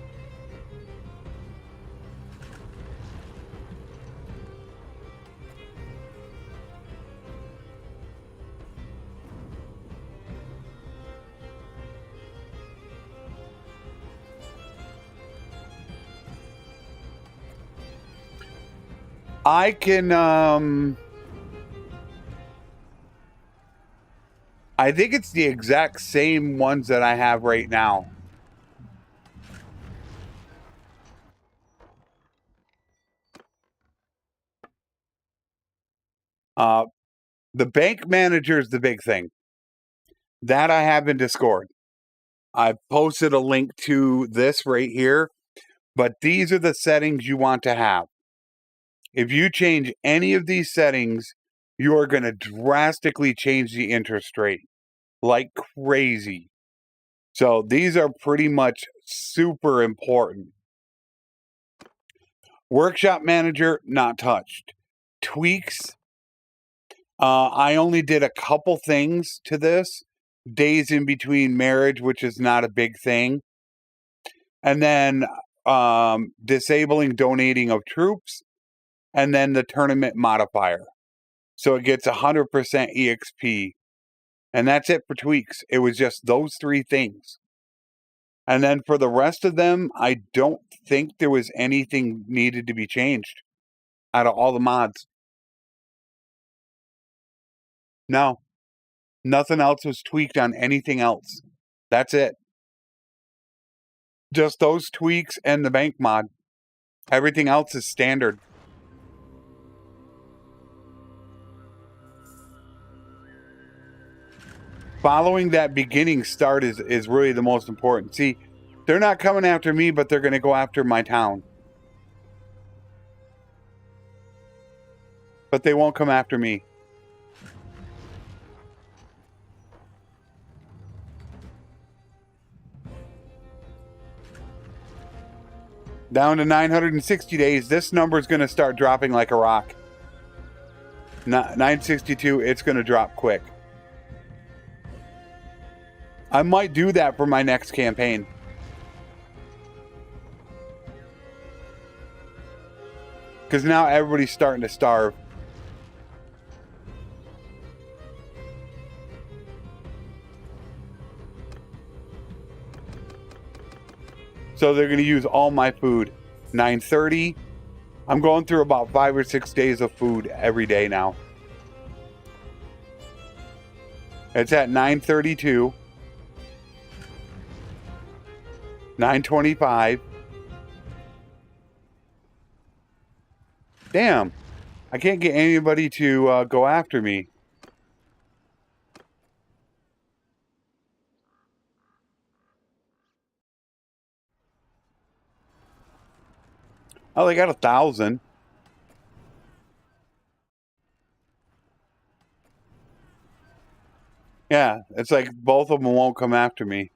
I can, I think it's the exact same ones that I have right now. The bank manager is the big thing. That I have in Discord. I posted a link to this right here, but these are the settings you want to have. If you change any of these settings, you are going to drastically change the interest rate like crazy. So these are pretty much super important. Workshop manager, not touched. Tweaks, I only did a couple things to this. Days in between marriage, which is not a big thing. And then disabling donating of troops. And then the tournament modifier. So it gets 100% EXP. And that's it for tweaks. It was just those three things. And then for the rest of them, I don't think there was anything needed to be changed out of all the mods. No. Nothing else was tweaked on anything else. That's it. Just those tweaks and the bank mod. Everything else is standard. Following that beginning start is really the most important. See, they're not coming after me, but they're going to go after my town. But they won't come after me. Down to 960 days. This number is going to start dropping like a rock. 962, it's going to drop quick. I might do that for my next campaign. Because now everybody's starting to starve. So they're going to use all my food. 9:30. I'm going through about 5 or 6 days of food every day now. It's at 9:32. 9:25. Damn. I can't get anybody to go after me. Oh, they got 1,000. Yeah, it's like both of them won't come after me.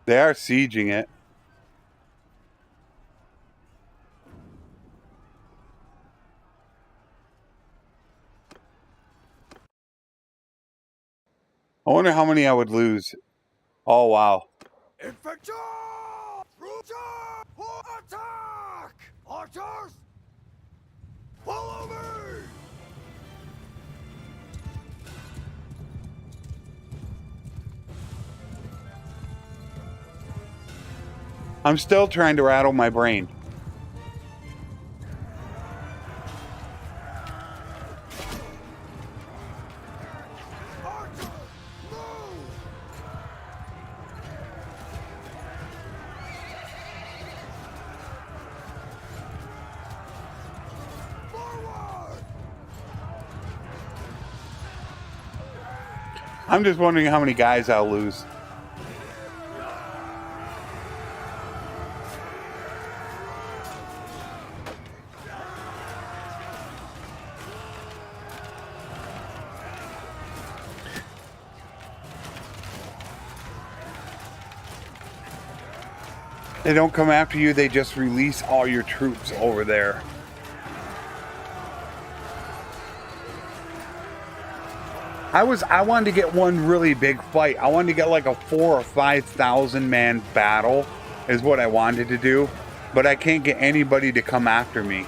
They are sieging it. I wonder how many I would lose. Oh, wow. Infector! Attack! Archers! Follow me! I'm still trying to rattle my brain. I'm just wondering how many guys I'll lose. They don't come after you, they just release all your troops over there. I wanted to get one really big fight. I wanted to get like a 4,000 or 5,000 man battle is what I wanted to do, but I can't get anybody to come after me.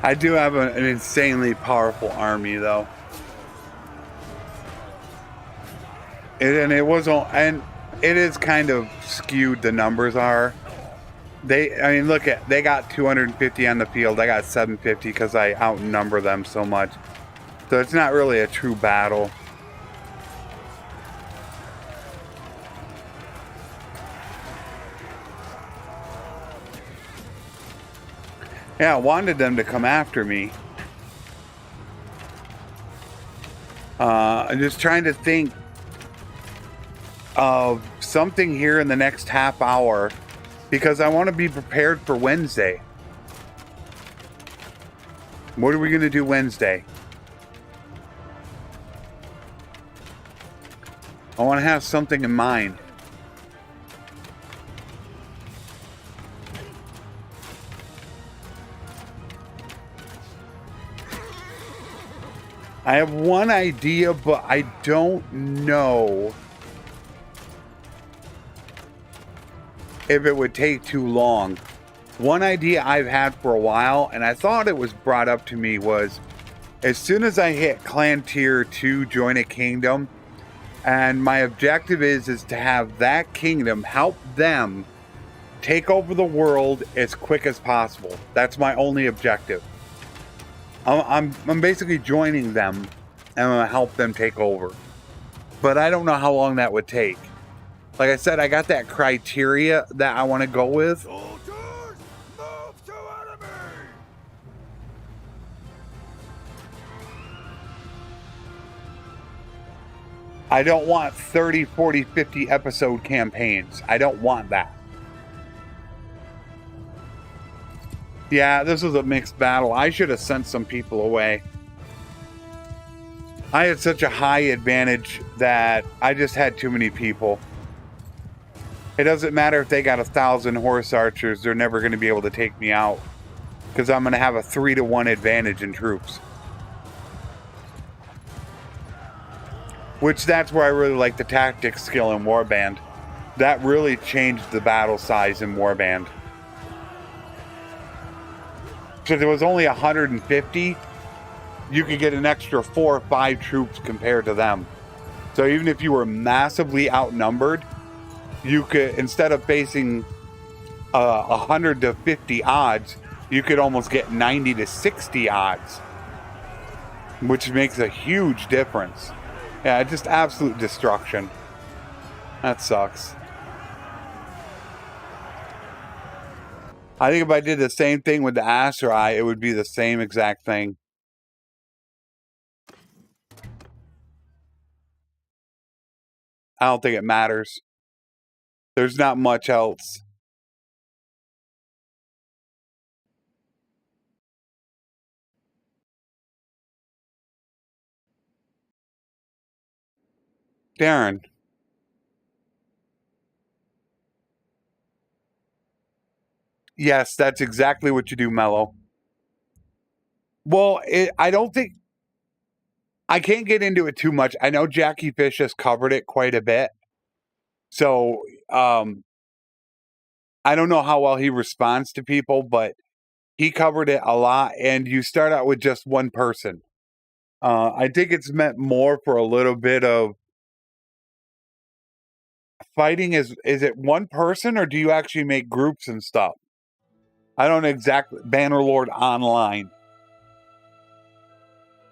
I do have an insanely powerful army, though. And it is kind of skewed. The numbers are. I mean, look at, they got 250 on the field. I got 750 because I outnumber them so much. So it's not really a true battle. Yeah, I wanted them to come after me. I'm just trying to think of something here in the next half hour because I want to be prepared for Wednesday. What are we going to do Wednesday? I want to have something in mind. I have one idea, but I don't know if it would take too long. One idea I've had for a while, and I thought it was brought up to me, was as soon as I hit clan tier 2, join a kingdom, and my objective is to have that kingdom help them take over the world as quick as possible. That's my only objective. I'm basically joining them and I'm gonna help them take over. But I don't know how long that would take. Like I said, I got that criteria that I want to go with. Soldiers, move to enemy! I don't want 30, 40, 50 episode campaigns. I don't want that. Yeah, this was a mixed battle. I should have sent some people away. I had such a high advantage that I just had too many people. It doesn't matter if they got 1,000 horse archers, they're never going to be able to take me out. Because I'm going to have a 3-to-1 advantage in troops. Which, that's where I really like the tactics skill in Warband. That really changed the battle size in Warband. So there was only 150, you could get an extra 4 or 5 troops compared to them. So even if you were massively outnumbered, you could, instead of facing 100 to 50 odds, you could almost get 90 to 60 odds, which makes a huge difference. Yeah, just absolute destruction. That sucks. I think if I did the same thing with the Aserai, it would be the same exact thing. I don't think it matters. There's not much else. Darren. Yes, that's exactly what you do, Mello. Well, I don't think... I can't get into it too much. I know Jackie Fish has covered it quite a bit. So, I don't know how well he responds to people, but he covered it a lot, and you start out with just one person. I think it's meant more for a little bit of fighting. Is it one person, or do you actually make groups and stuff? I don't exactly... Bannerlord Online.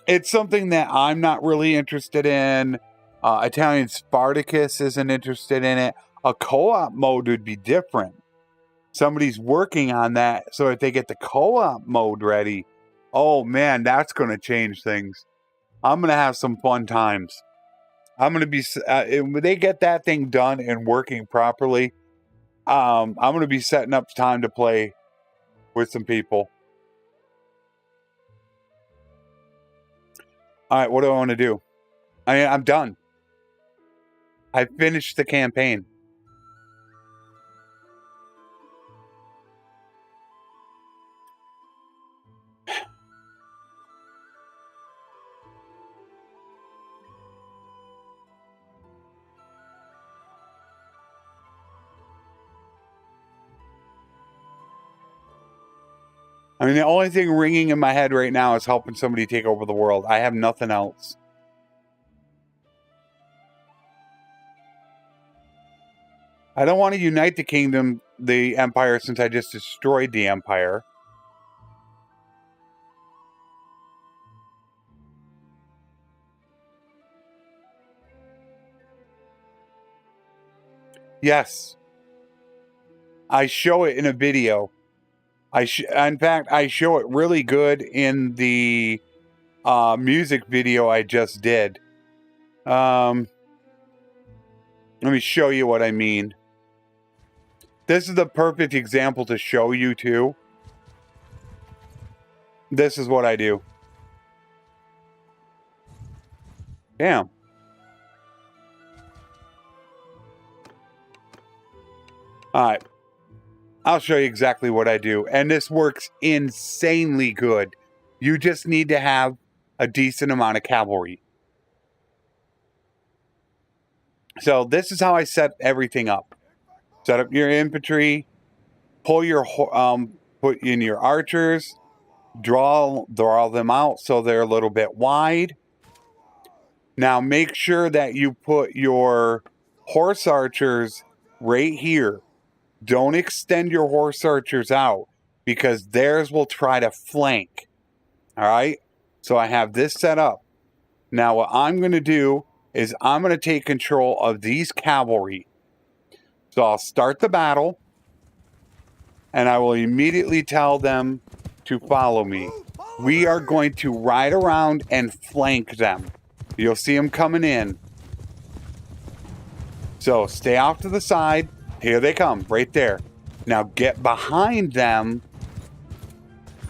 It's something that I'm not really interested in. Italian Spartacus isn't interested in it. A co-op mode would be different. Somebody's working on that so that they get the co-op mode ready. Oh man, that's going to change things. I'm going to have some fun times. I'm going to be, when they get that thing done and working properly, I'm going to be setting up time to play with some people. All right, what do I want to do? I'm done. I finished the campaign. I mean, the only thing ringing in my head right now is helping somebody take over the world. I have nothing else. I don't want to unite the kingdom, the empire, since I just destroyed the empire. Yes. I show it in a video. In fact, I show it really good in the music video I just did. Let me show you what I mean. This is the perfect example to show you too. This is what I do. Damn. Alright. I'll show you exactly what I do. And this works insanely good. You just need to have a decent amount of cavalry. So this is how I set everything up. Set up your infantry. Pull your put in your archers. Draw them out so they're a little bit wide. Now make sure that you put your horse archers right here. Don't extend your horse archers out because theirs will try to flank. All right. So I have this set up. Now what I'm going to do is I'm going to take control of these cavalry. So I'll start the battle and I will immediately tell them to follow me. We are going to ride around and flank them. You'll see them coming in. So stay off to the side. Here they come, right there. Now get behind them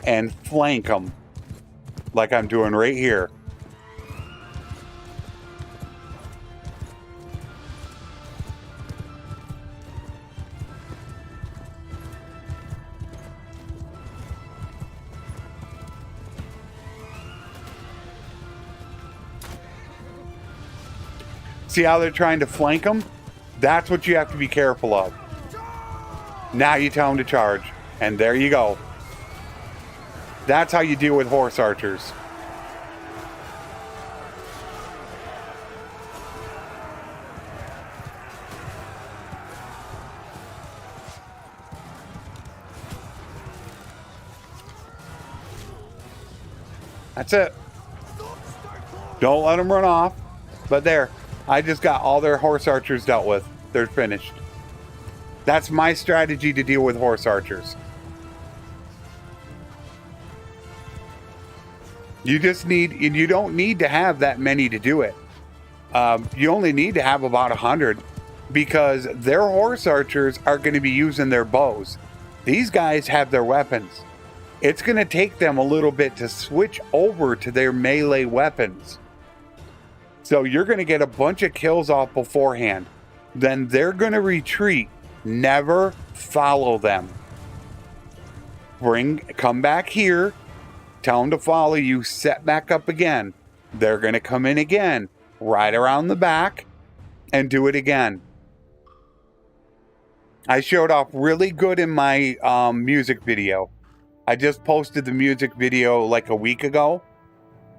and flank them like I'm doing right here. See how they're trying to flank them? That's what you have to be careful of. Now you tell them to charge. And there you go. That's how you deal with horse archers. That's it. Don't let them run off. But there. I just got all their horse archers dealt with. They're finished. That's my strategy to deal with horse archers. You just need, and you don't need to have that many to do it. You only need to have about 100 because their horse archers are going to be using their bows. These guys have their weapons. It's going to take them a little bit to switch over to their melee weapons. So you're going to get a bunch of kills off beforehand. Then they're going to retreat. Never follow them. Come back here. Tell them to follow you. Set back up again. They're going to come in again. Ride around the back. And do it again. I showed off really good in my music video. I just posted the music video like a week ago.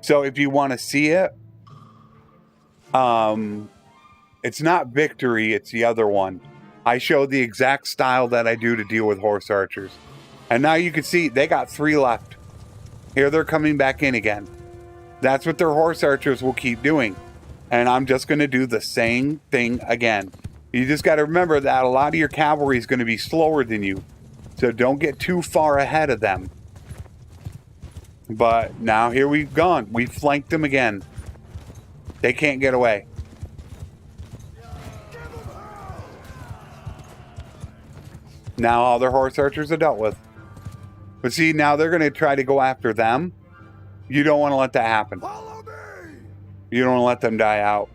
So if you want to see it. It's not Victory, it's the other one. I show the exact style that I do to deal with horse archers. And now you can see they got 3 left. Here they're coming back in again. That's what their horse archers will keep doing. And I'm just going to do the same thing again. You just got to remember that a lot of your cavalry is going to be slower than you. So don't get too far ahead of them. But now here we've gone. We flanked them again. They can't get away. Now all their horse archers are dealt with. But see, now they're going to try to go after them. You don't want to let that happen. Follow me! You don't want to let them die out.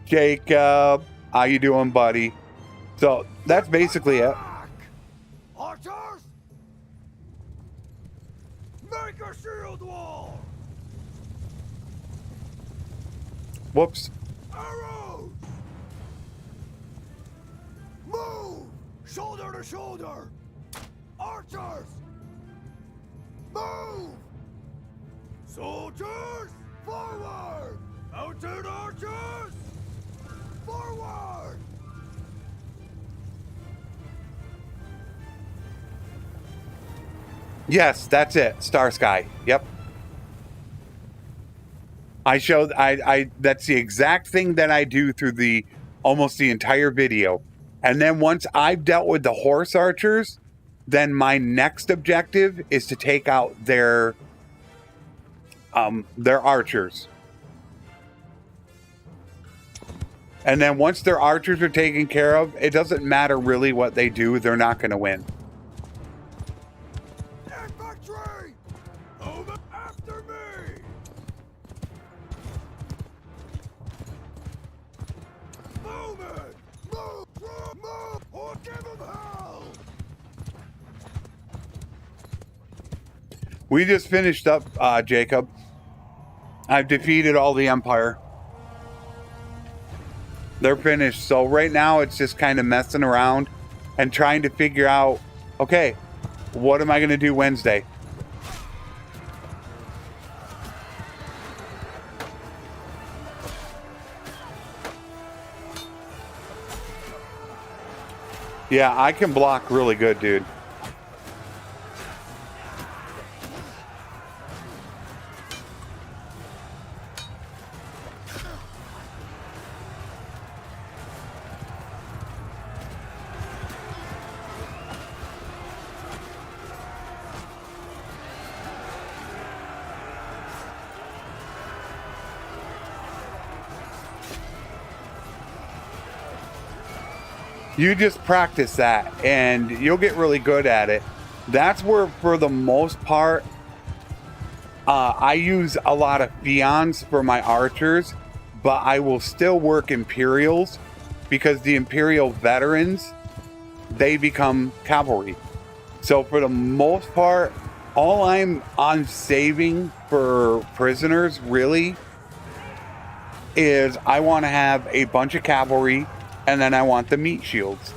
Jacob, how you doing, buddy? So that's basically it. Archers! Make a shield wall! Whoops. Arrows! Move! Shoulder to shoulder! Archers! Move! Soldiers! Forward! Mounted archers! Forward! Yes, that's it. Star Sky. Yep. I showed that's the exact thing that I do through the almost the entire video. And then once I've dealt with the horse archers, then my next objective is to take out their archers. And then once their archers are taken care of, it doesn't matter really what they do, they're not going to win. Infantry! Over after me! Move it! Move, or give them hell! We just finished up, Jacob. I've defeated all the Empire. They're finished. So right now it's just kind of messing around and trying to figure out, okay, what am I going to do Wednesday? Yeah, I can block really good, dude. You just practice that and you'll get really good at it. That's where, for the most part, I use a lot of Fions for my archers, but I will still work Imperials because the Imperial veterans, they become cavalry. So for the most part, all I'm on saving for prisoners really is I want to have a bunch of cavalry. And then I want the meat shields.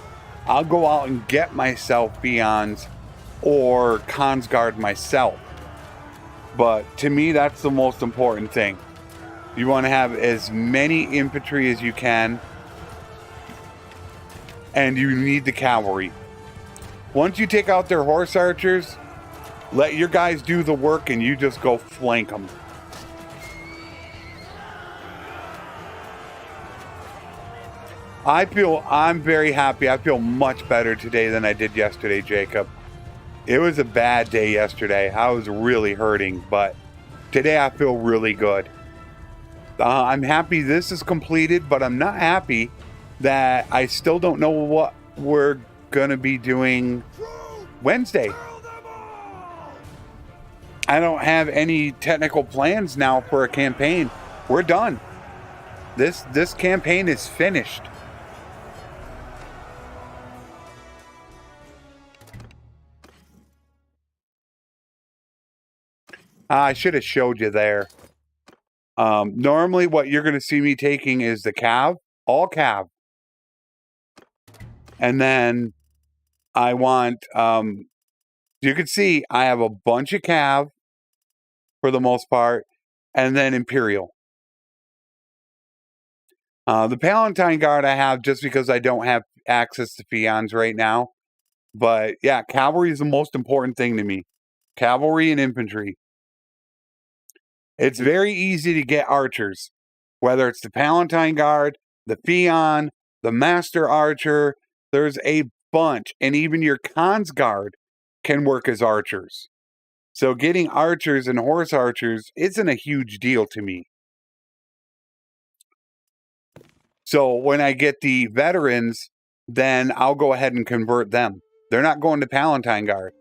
I'll go out and get myself Fions or Consguard myself. But to me, that's the most important thing. You want to have as many infantry as you can. And you need the cavalry. Once you take out their horse archers, let your guys do the work and you just go flank them. I'm very happy. I feel much better today than I did yesterday, Jacob. It was a bad day yesterday. I was really hurting, but today I feel really good. I'm happy this is completed, but I'm not happy that I still don't know what we're going to be doing Wednesday. I don't have any technical plans now for a campaign. We're done. This campaign is finished. I should have showed you there. Normally what you're going to see me taking is the cav, all cav. And then I want, you can see I have a bunch of cav for the most part, and then Imperial. The Palatine Guard I have just because I don't have access to Fions right now. But yeah, cavalry is the most important thing to me. Cavalry and infantry. It's very easy to get archers, whether it's the Palatine Guard, the Fion, the Master Archer. There's a bunch, and even your Consguard can work as archers. So getting archers and horse archers isn't a huge deal to me. So when I get the veterans, then I'll go ahead and convert them. They're not going to Palatine Guard.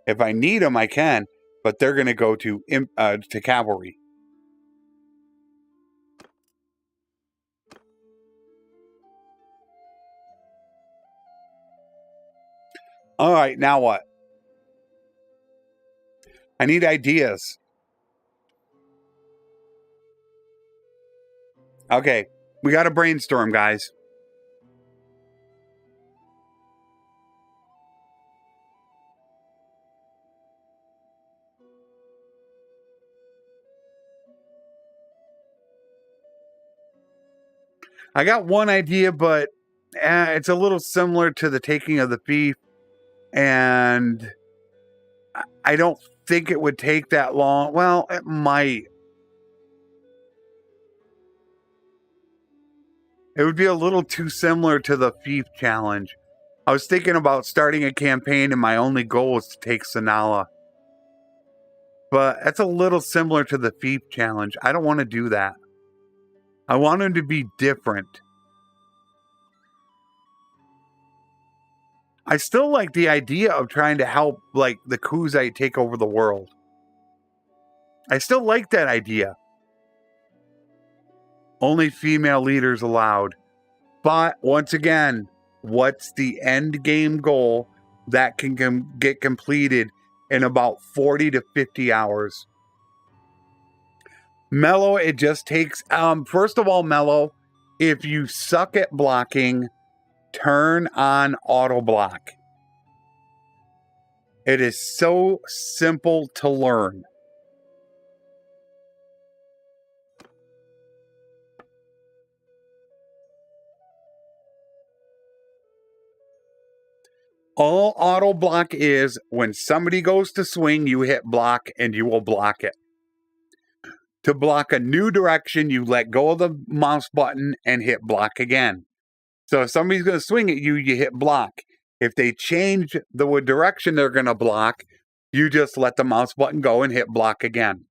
If I need them, I can, but they're going to go to cavalry. All right, now what? I need ideas. Okay, we got to brainstorm, guys. I got one idea, but it's a little similar to the taking of the fief, and I don't think it would take that long. Well, it might. It would be a little too similar to the fief challenge. I was thinking about starting a campaign, and my only goal was to take Sanala. But that's a little similar to the fief challenge. I don't want to do that. I want him to be different. I still like the idea of trying to help, like, the Kaoses take over the world. I still like that idea. Only female leaders allowed. But, once again, what's the end game goal that can get completed in about 40 to 50 hours? Mellow, it just takes... first of all, Mellow, if you suck at blocking, turn on auto block. It is so simple to learn. All auto block is when somebody goes to swing, you hit block and you will block it. To block a new direction, you let go of the mouse button and hit block again. So if somebody's going to swing at you, you hit block. If they change the direction they're going to block, you just let the mouse button go and hit block again.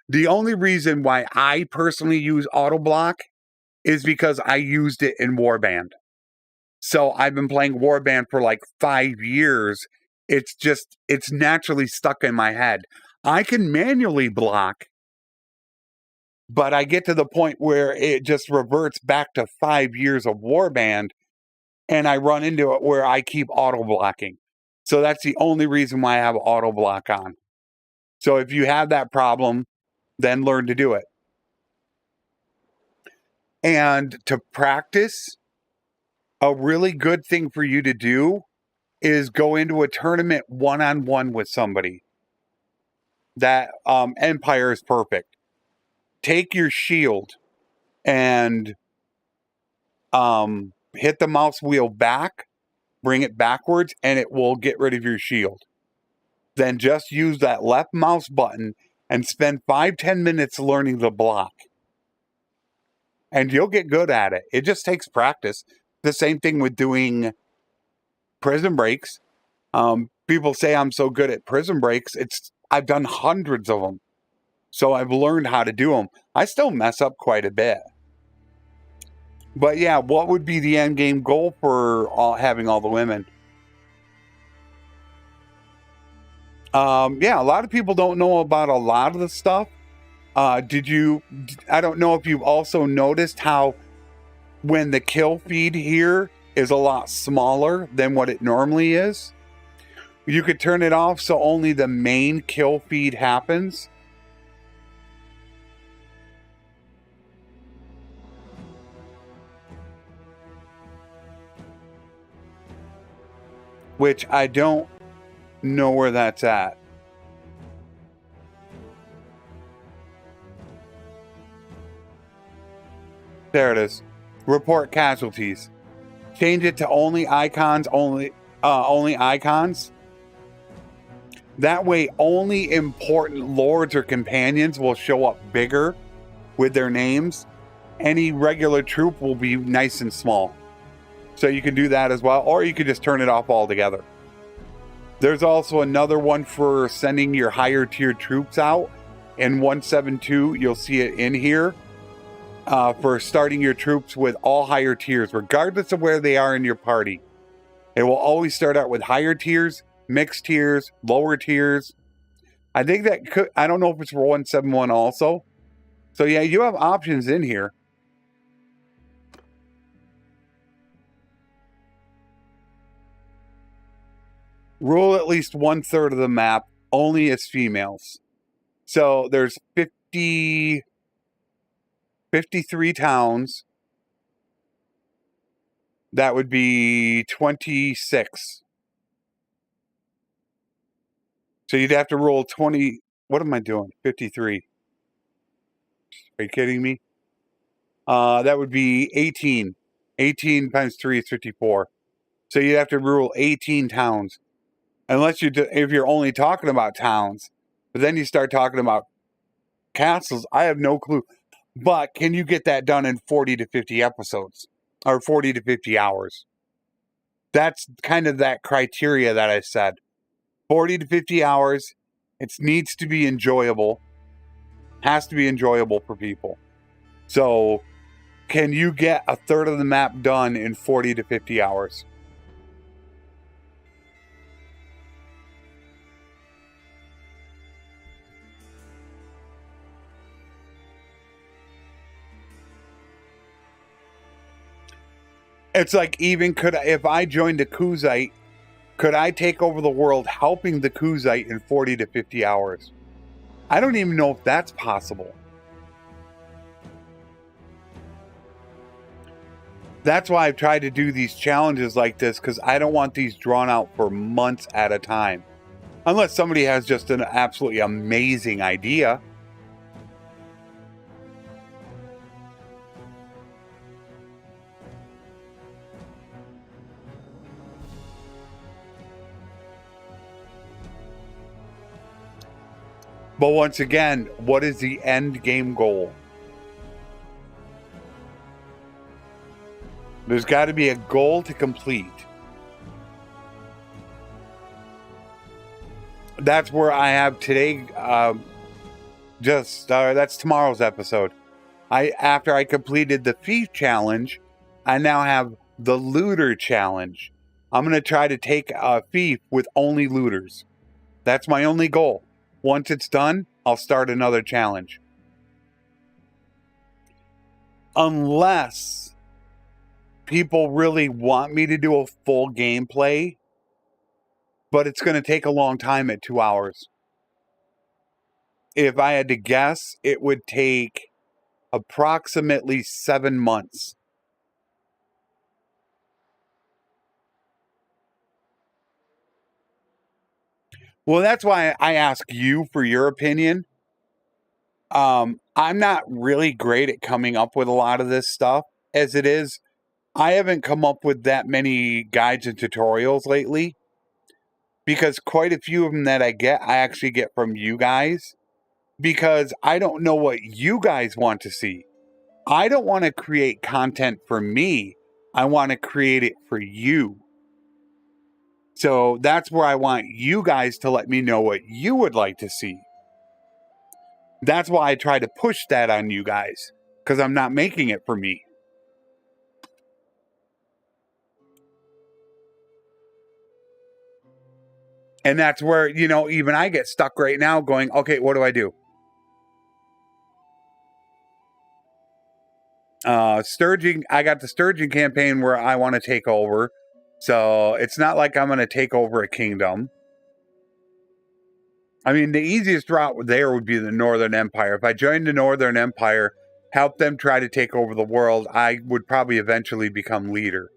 The only reason why I personally use auto block is because I used it in Warband. So I've been playing Warband for like 5 years. It's naturally stuck in my head. I can manually block, but I get to the point where it just reverts back to 5 years of Warband, and I run into it where I keep auto blocking. So that's the only reason why I have auto block on. So if you have that problem, then learn to do it. And to practice, a really good thing for you to do is go into a tournament one-on-one with somebody. That Empire is perfect. Take your shield and hit the mouse wheel back, bring it backwards, and it will get rid of your shield. Then just use that left mouse button and spend 5-10 minutes learning the block. And you'll get good at it. It just takes practice. The same thing with doing prison breaks. People say I'm so good at prison breaks. I've done hundreds of them. So I've learned how to do them. I still mess up quite a bit. But yeah, what would be the end game goal for having all the women? Yeah, a lot of people don't know about a lot of the stuff. I don't know if you've also noticed how when the kill feed here is a lot smaller than what it normally is. You could turn it off so only the main kill feed happens. Which I don't know where that's at. There it is. Report casualties. Change it to only icons, only icons. That way, only important lords or companions will show up bigger with their names. Any regular troop will be nice and small. So you can do that as well, or you could just turn it off altogether. There's also another one for sending your higher tier troops out. In 172, you'll see it in here for starting your troops with all higher tiers, regardless of where they are in your party. It will always start out with higher tiers, mixed tiers, lower tiers. I think that could, I don't know if it's for 171 also. So yeah, you have options in here. Rule at least 1/3 of the map only as females. So there's 53 towns. That would be 26. So you'd have to roll 20. What am I doing? 53. Are you kidding me? That would be 18. 18 times 3 is 54. So you'd have to rule 18 towns. Unless if you're only talking about towns. But then you start talking about castles. I have no clue. But can you get that done in 40 to 50 episodes? Or 40 to 50 hours? That's kind of that criteria that I said. 40 to 50 hours. It needs to be enjoyable. Has to be enjoyable for people. So, can you get 1/3 of the map done in 40 to 50 hours? It's like, even if I joined a Kaosite, could I take over the world helping the Kaosite in 40 to 50 hours? I don't even know if that's possible. That's why I've tried to do these challenges like this, because I don't want these drawn out for months at a time. Unless somebody has just an absolutely amazing idea. But once again, what is the end game goal? There's got to be a goal to complete. That's where I have today. That's tomorrow's episode. After I completed the thief challenge, I now have the looter challenge. I'm going to try to take a thief with only looters. That's my only goal. Once it's done, I'll start another challenge. Unless people really want me to do a full gameplay, but it's going to take a long time at 2 hours. If I had to guess, it would take approximately 7 months. Well, that's why I ask you for your opinion. I'm not really great at coming up with a lot of this stuff. As it is, I haven't come up with that many guides and tutorials lately. Because quite a few of them that I actually get from you guys. Because I don't know what you guys want to see. I don't want to create content for me. I want to create it for you. So that's where I want you guys to let me know what you would like to see. That's why I try to push that on you guys. Because I'm not making it for me. And that's where, even I get stuck right now going, okay, what do I do? Sturging, I got the Sturgeon campaign where I want to take over. So it's not like I'm going to take over a kingdom. I mean, the easiest route there would be the Northern Empire. If I joined the Northern Empire, help them try to take over the world, I would probably eventually become leader.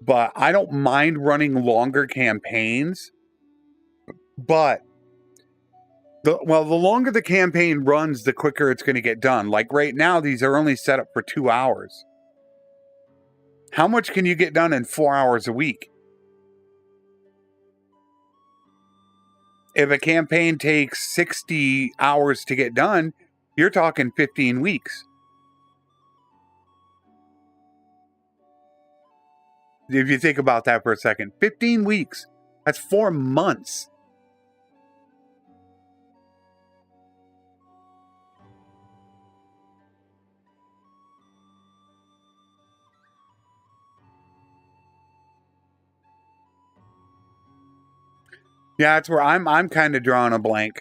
But I don't mind running longer campaigns. But the longer the campaign runs, the quicker it's going to get done. Like right now, these are only set up for 2 hours. How much can you get done in 4 hours a week? If a campaign takes 60 hours to get done, you're talking 15 weeks. If you think about that for a second, 15 weeks. That's 4 months. Yeah, that's where I'm kind of drawing a blank.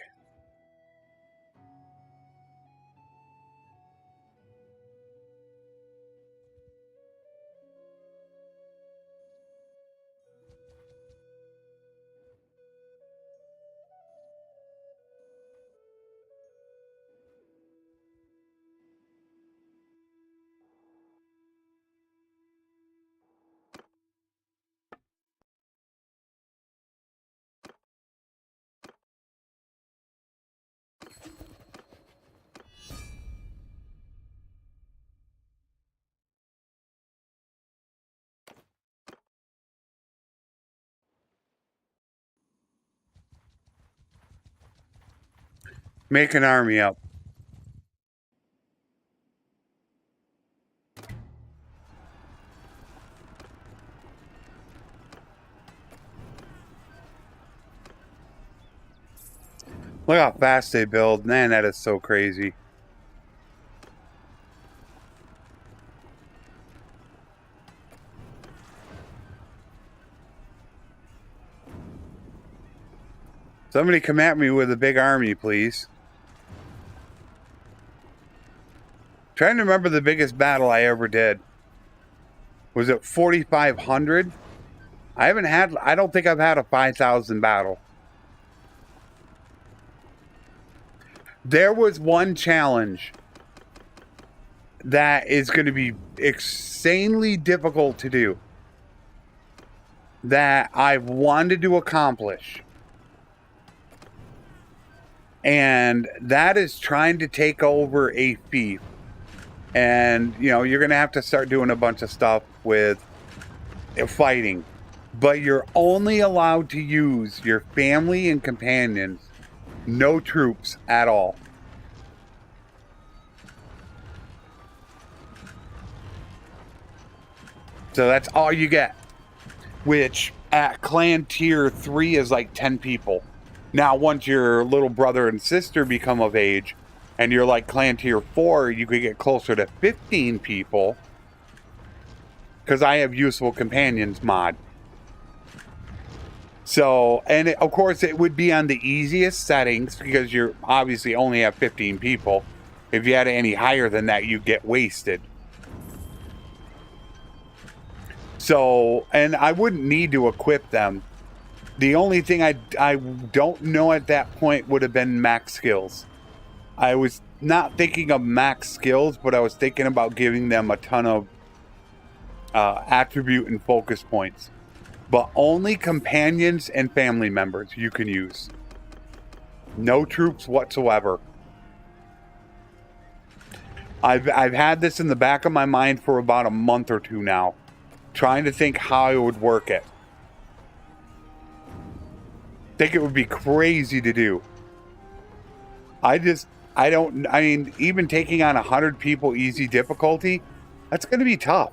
Make an army up. Look how fast they build. Man, that is so crazy. Somebody come at me with a big army, please. Trying to remember the biggest battle I ever did. Was it 4,500? I don't think I've had a 5,000 battle. There was one challenge that is going to be insanely difficult to do that I've wanted to accomplish. And that is trying to take over a fief. And, you know, you're going to have to start doing a bunch of stuff with fighting. But you're only allowed to use your family and companions. No troops at all. So that's all you get. Which at clan tier 3 is like 10 people. Now, once your little brother and sister become of age, and you're like clan tier 4, you could get closer to 15 people. Because I have useful companions mod. So, and of course it would be on the easiest settings because you're obviously only have 15 people. If you had any higher than that, you get wasted. So, and I wouldn't need to equip them. The only thing I don't know at that point would have been max skills. I was not thinking of max skills, but I was thinking about giving them a ton of attribute and focus points. But only companions and family members you can use. No troops whatsoever. I've had this in the back of my mind for about a month or two now. Trying to think how I would work it. Think it would be crazy to do. I mean, even taking on 100 people easy difficulty, that's going to be tough.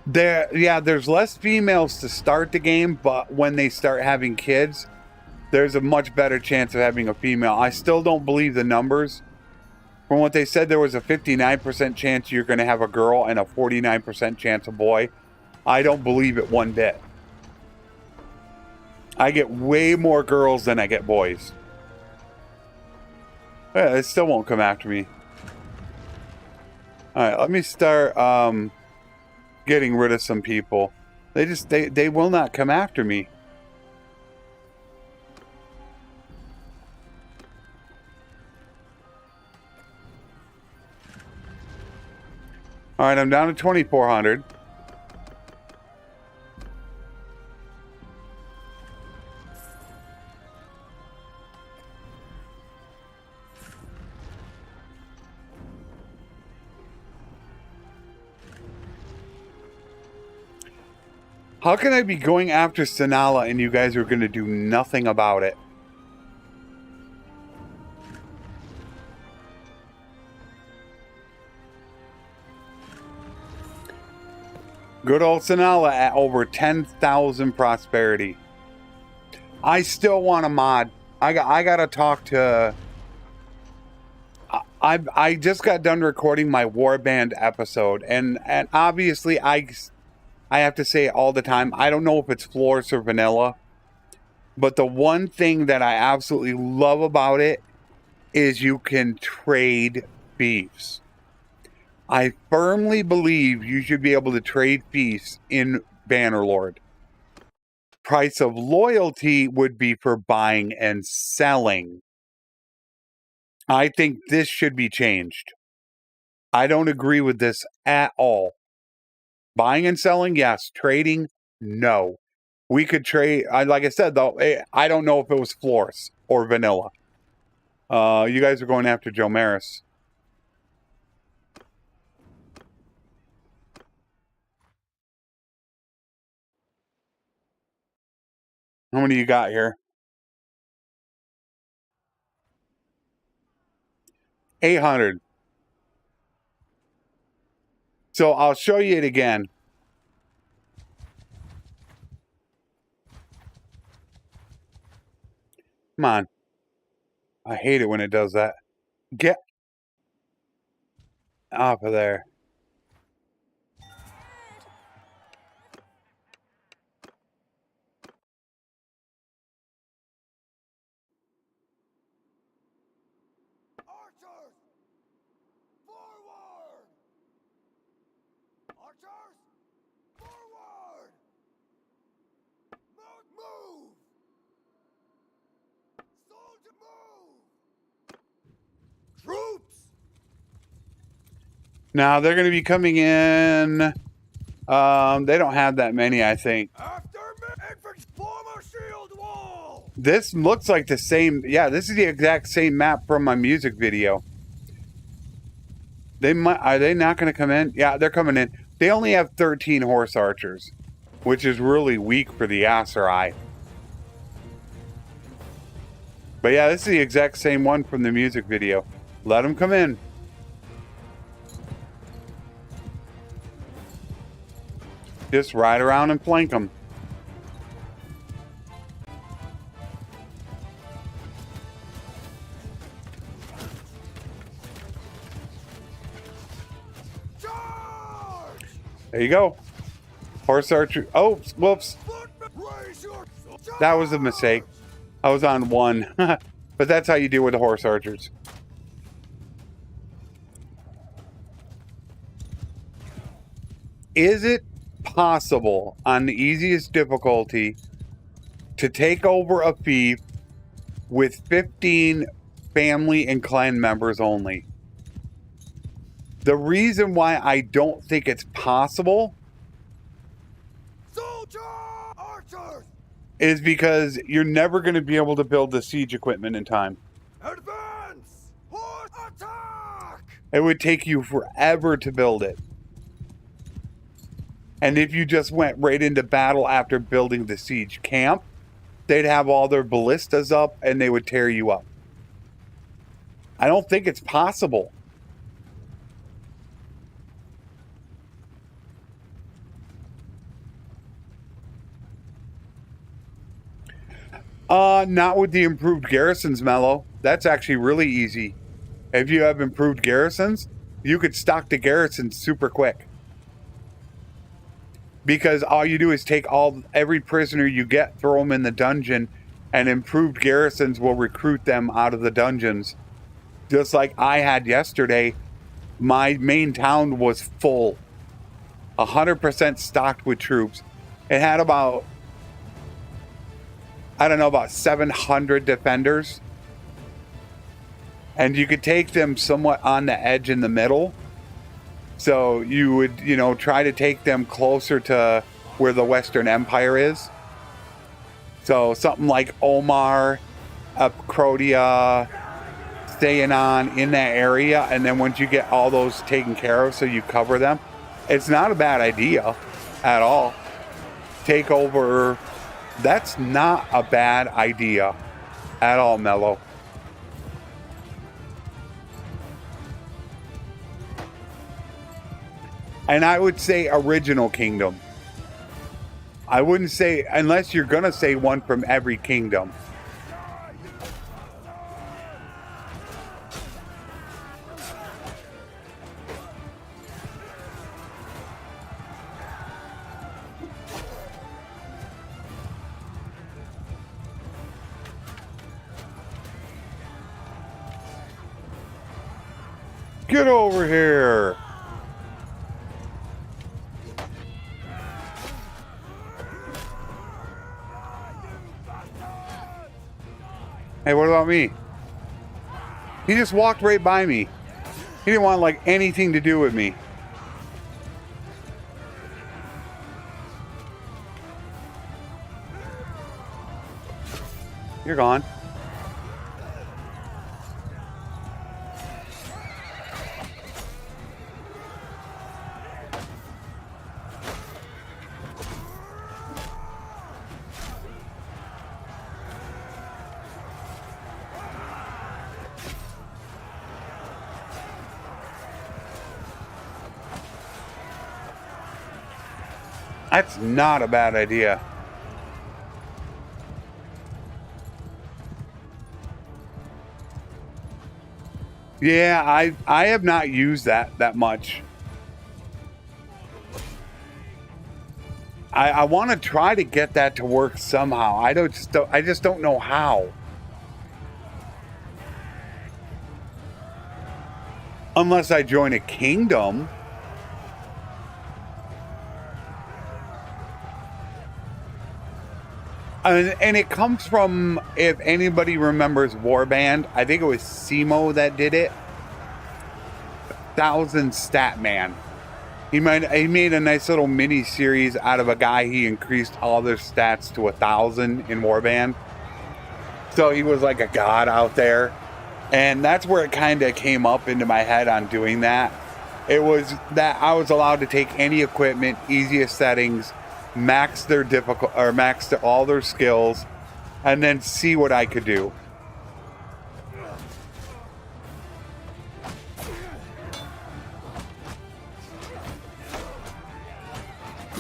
There's less females to start the game, but when they start having kids, there's a much better chance of having a female. I still don't believe the numbers. From what they said, there was a 59% chance you're going to have a girl and a 49% chance a boy. I don't believe it one bit. I get way more girls than I get boys. Yeah, it still won't come after me. Alright, let me start getting rid of some people. They will not come after me. Alright, I'm down to 2,400. How can I be going after Sanala and you guys are going to do nothing about it? Good old Sanala at over 10,000 prosperity. I still want a mod. I got to talk to... I just got done recording my Warband episode, and obviously I have to say it all the time. I don't know if it's Flores or vanilla, but the one thing that I absolutely love about it is you can trade thieves. I firmly believe you should be able to trade thieves in Bannerlord. Price of loyalty would be for buying and selling. I think this should be changed. I don't agree with this at all. Buying and selling, yes. Trading, no. We could trade, like I said, though, I don't know if it was Flores or vanilla. You guys are going after Joe Maris. How many you got here? 800. So I'll show you it again. Come on. I hate it when it does that. Get off of there. Archers! Forward! Archers! Forward! Move! Soldier, move! Troops! Now they're going to be coming in. They don't have that many, I think. After me! Infantry, form a shield wall! This looks like the same. Yeah, this is the exact same map from my music video. They might. Are they not going to come in? Yeah, they're coming in. They only have 13 horse archers, which is really weak for the Asserai. But yeah, this is the exact same one from the music video. Let them come in. Just ride around and flank them. Charge! There you go. Horse archer. Oh, whoops. Raise your... That was a mistake. I was on one. But that's how you deal with the horse archers. Is it possible on the easiest difficulty to take over a fief with 15 family and clan members only? The reason why I don't think it's possible Soldier! Archers! is because you're never going to be able to build the siege equipment in time. Advance! Horse attack! It would take you forever to build it. And if you just went right into battle after building the siege camp, they'd have all their ballistas up and they would tear you up. I don't think it's possible. Not with the improved garrisons, Mello. That's actually really easy. If you have improved garrisons, you could stock the garrisons super quick. Because all you do is take every prisoner you get, throw them in the dungeon, and improved garrisons will recruit them out of the dungeons. Just like I had yesterday, my main town was full. 100% stocked with troops. It had about, I don't know, about 700 defenders. And you could take them somewhat on the edge in the middle. So you would, try to take them closer to where the Western Empire is. So something like Omar, Crodia, Theanon, in that area. And then once you get all those taken care of, so you cover them, it's not a bad idea at all. take over. That's not a bad idea at all, Mello. And I would say original kingdom. I wouldn't say, unless you're going to say one from every kingdom. Get over here. Hey, what about me? He just walked right by me. He didn't want like anything to do with me. You're gone. That's not a bad idea. Yeah, I have not used that much. I want to try to get that to work somehow. I just don't know how. Unless I join a kingdom. And it comes from, if anybody remembers Warband, I think it was Simo that did it. 1,000 Stat Man. He made a nice little mini series out of a guy. He increased all their stats to 1,000 in Warband. So he was like a god out there. And that's where it kind of came up into my head on doing that. It was that I was allowed to take any equipment, easiest settings, max their all their skills, and then see what I could do.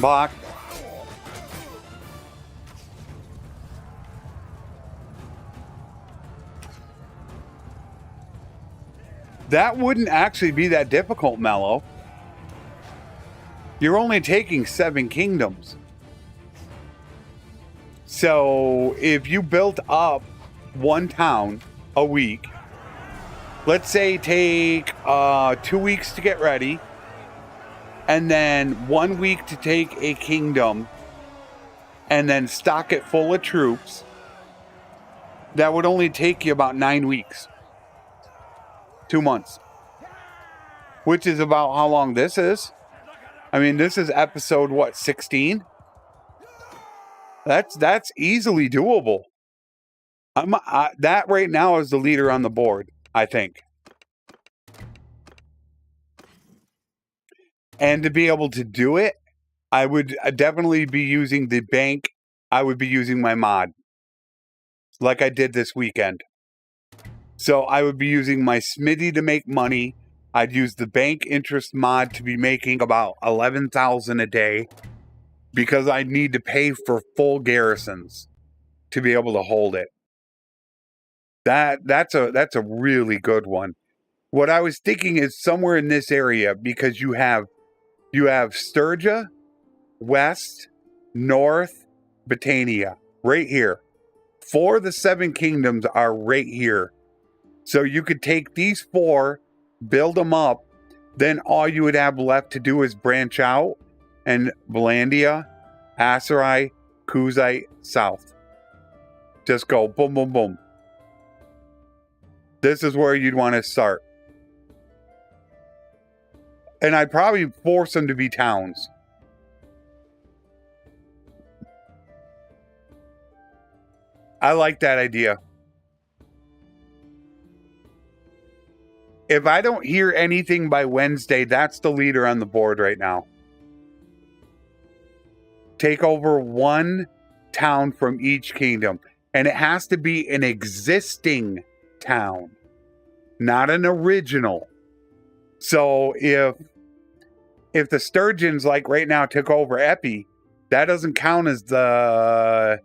Block. That wouldn't actually be that difficult, Mello. You're only taking 7 kingdoms. So if you built up one town a week, let's say take 2 weeks to get ready, and then 1 week to take a kingdom, and then stock it full of troops, that would only take you about 9 weeks. 2 months. Which is about how long this is. I mean, this is episode, what, 16? That's easily doable. That right now is the leader on the board, I think. And to be able to do it, I would definitely be using the bank. I would be using my mod, like I did this weekend. So I would be using my smithy to make money. I'd use the bank interest mod to be making about 11,000 a day, because I need to pay for full garrisons to be able to hold it. That's a really good one. What I was thinking is somewhere in this area, because you have Sturgia, West, North, Britannia, right here. 4 of the 7 kingdoms are right here. So you could take these 4, build them up, then all you would have left to do is branch out, and Valandia, Aserai, Kuzite, South. Just go boom, boom, boom. This is where you'd want to start. And I'd probably force them to be towns. I like that idea. If I don't hear anything by Wednesday, that's the leader on the board right now. take over one town from each kingdom. And it has to be an existing town, not an original. So if the Sturgeons, like right now, took over Epi, that doesn't count as the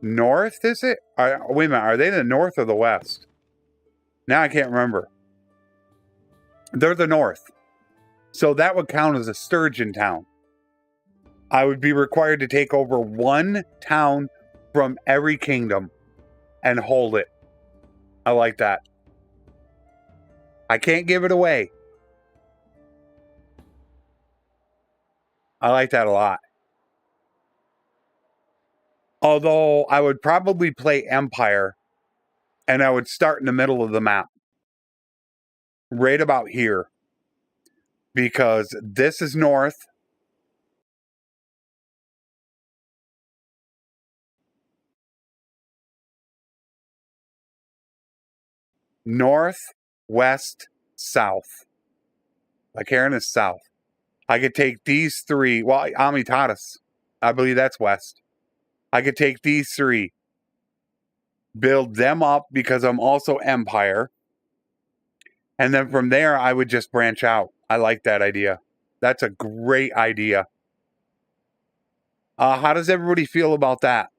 north, is it? Wait a minute, are they the north or the west? Now I can't remember. They're the north. So that would count as a Sturgeon town. I would be required to take over one town from every kingdom and hold it. I like that. I can't give it away. I like that a lot. Although I would probably play Empire and I would start in the middle of the map. Right about here. Because this is north. North, west, south. Like Heron is south. I could take these three. Well, Amitatis. I believe that's west. I could take these three. Build them up because I'm also Empire. And then from there, I would just branch out. I like that idea. That's a great idea. How does everybody feel about that?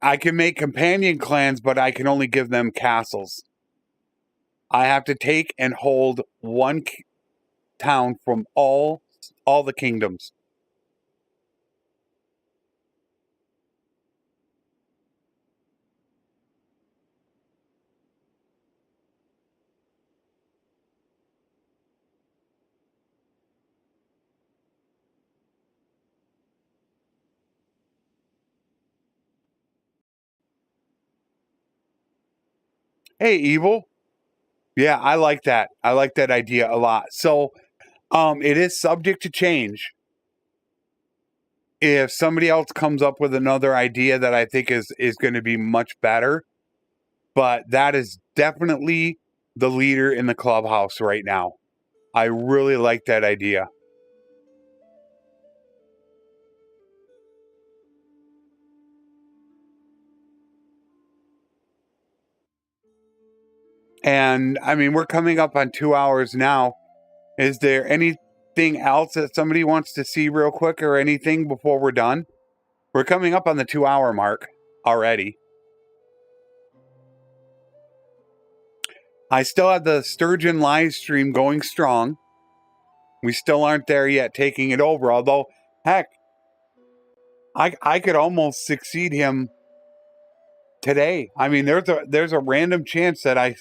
I can make companion clans, but I can only give them castles. I have to take and hold one town from all the kingdoms. Hey, Evil. Yeah, I like that. I like that idea a lot. So, it is subject to change. If somebody else comes up with another idea that I think is going to be much better, but that is definitely the leader in the clubhouse right now. I really like that idea. And I mean, we're coming up on 2 hours now. Is there anything else that somebody wants to see real quick or anything before we're done? We're coming up on the 2 hour mark already. I still have the Sturgeon live stream going strong. We still aren't there yet taking it over, although, heck, I could almost succeed him today. I mean, there's a random chance that I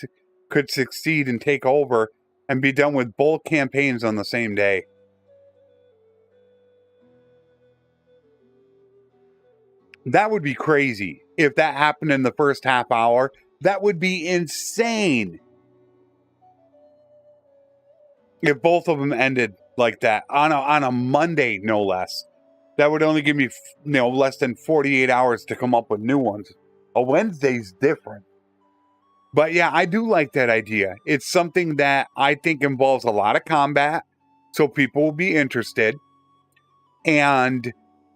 could succeed and take over and be done with both campaigns on the same day. That would be crazy if that happened in the first half hour. That would be insane. If both of them ended like that on a Monday, no less. That would only give me, less than 48 hours to come up with new ones. A Wednesday's different. But yeah, I do like that idea. It's something that I think involves a lot of combat, so people will be interested. And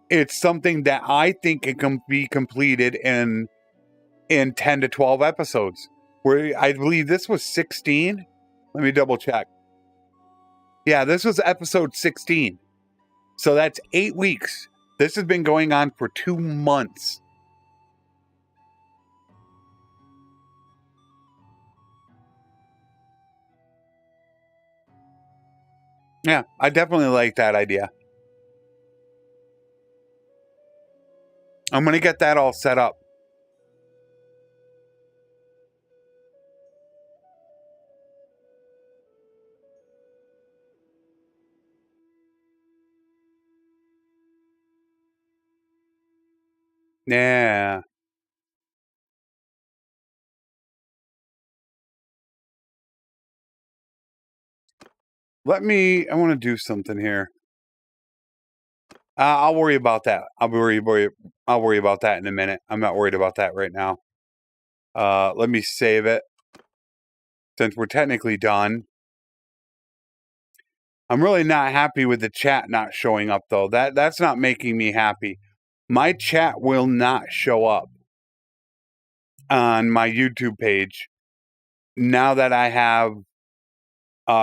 it's something that I think it can be completed in 10 to 12 episodes. Where I believe this was 16. Let me double check. Yeah, this was episode 16. So that's 8 weeks. This has been going on for 2 months. Yeah, I definitely like that idea. I'm going to get that all set up. Yeah. I want to do something here. I'll worry about that. I'll worry about that in a minute. I'm not worried about that right now. Let me save it. since we're technically done. I'm really not happy with the chat not showing up, though. That's not making me happy. My chat will not show up on my YouTube page now that I have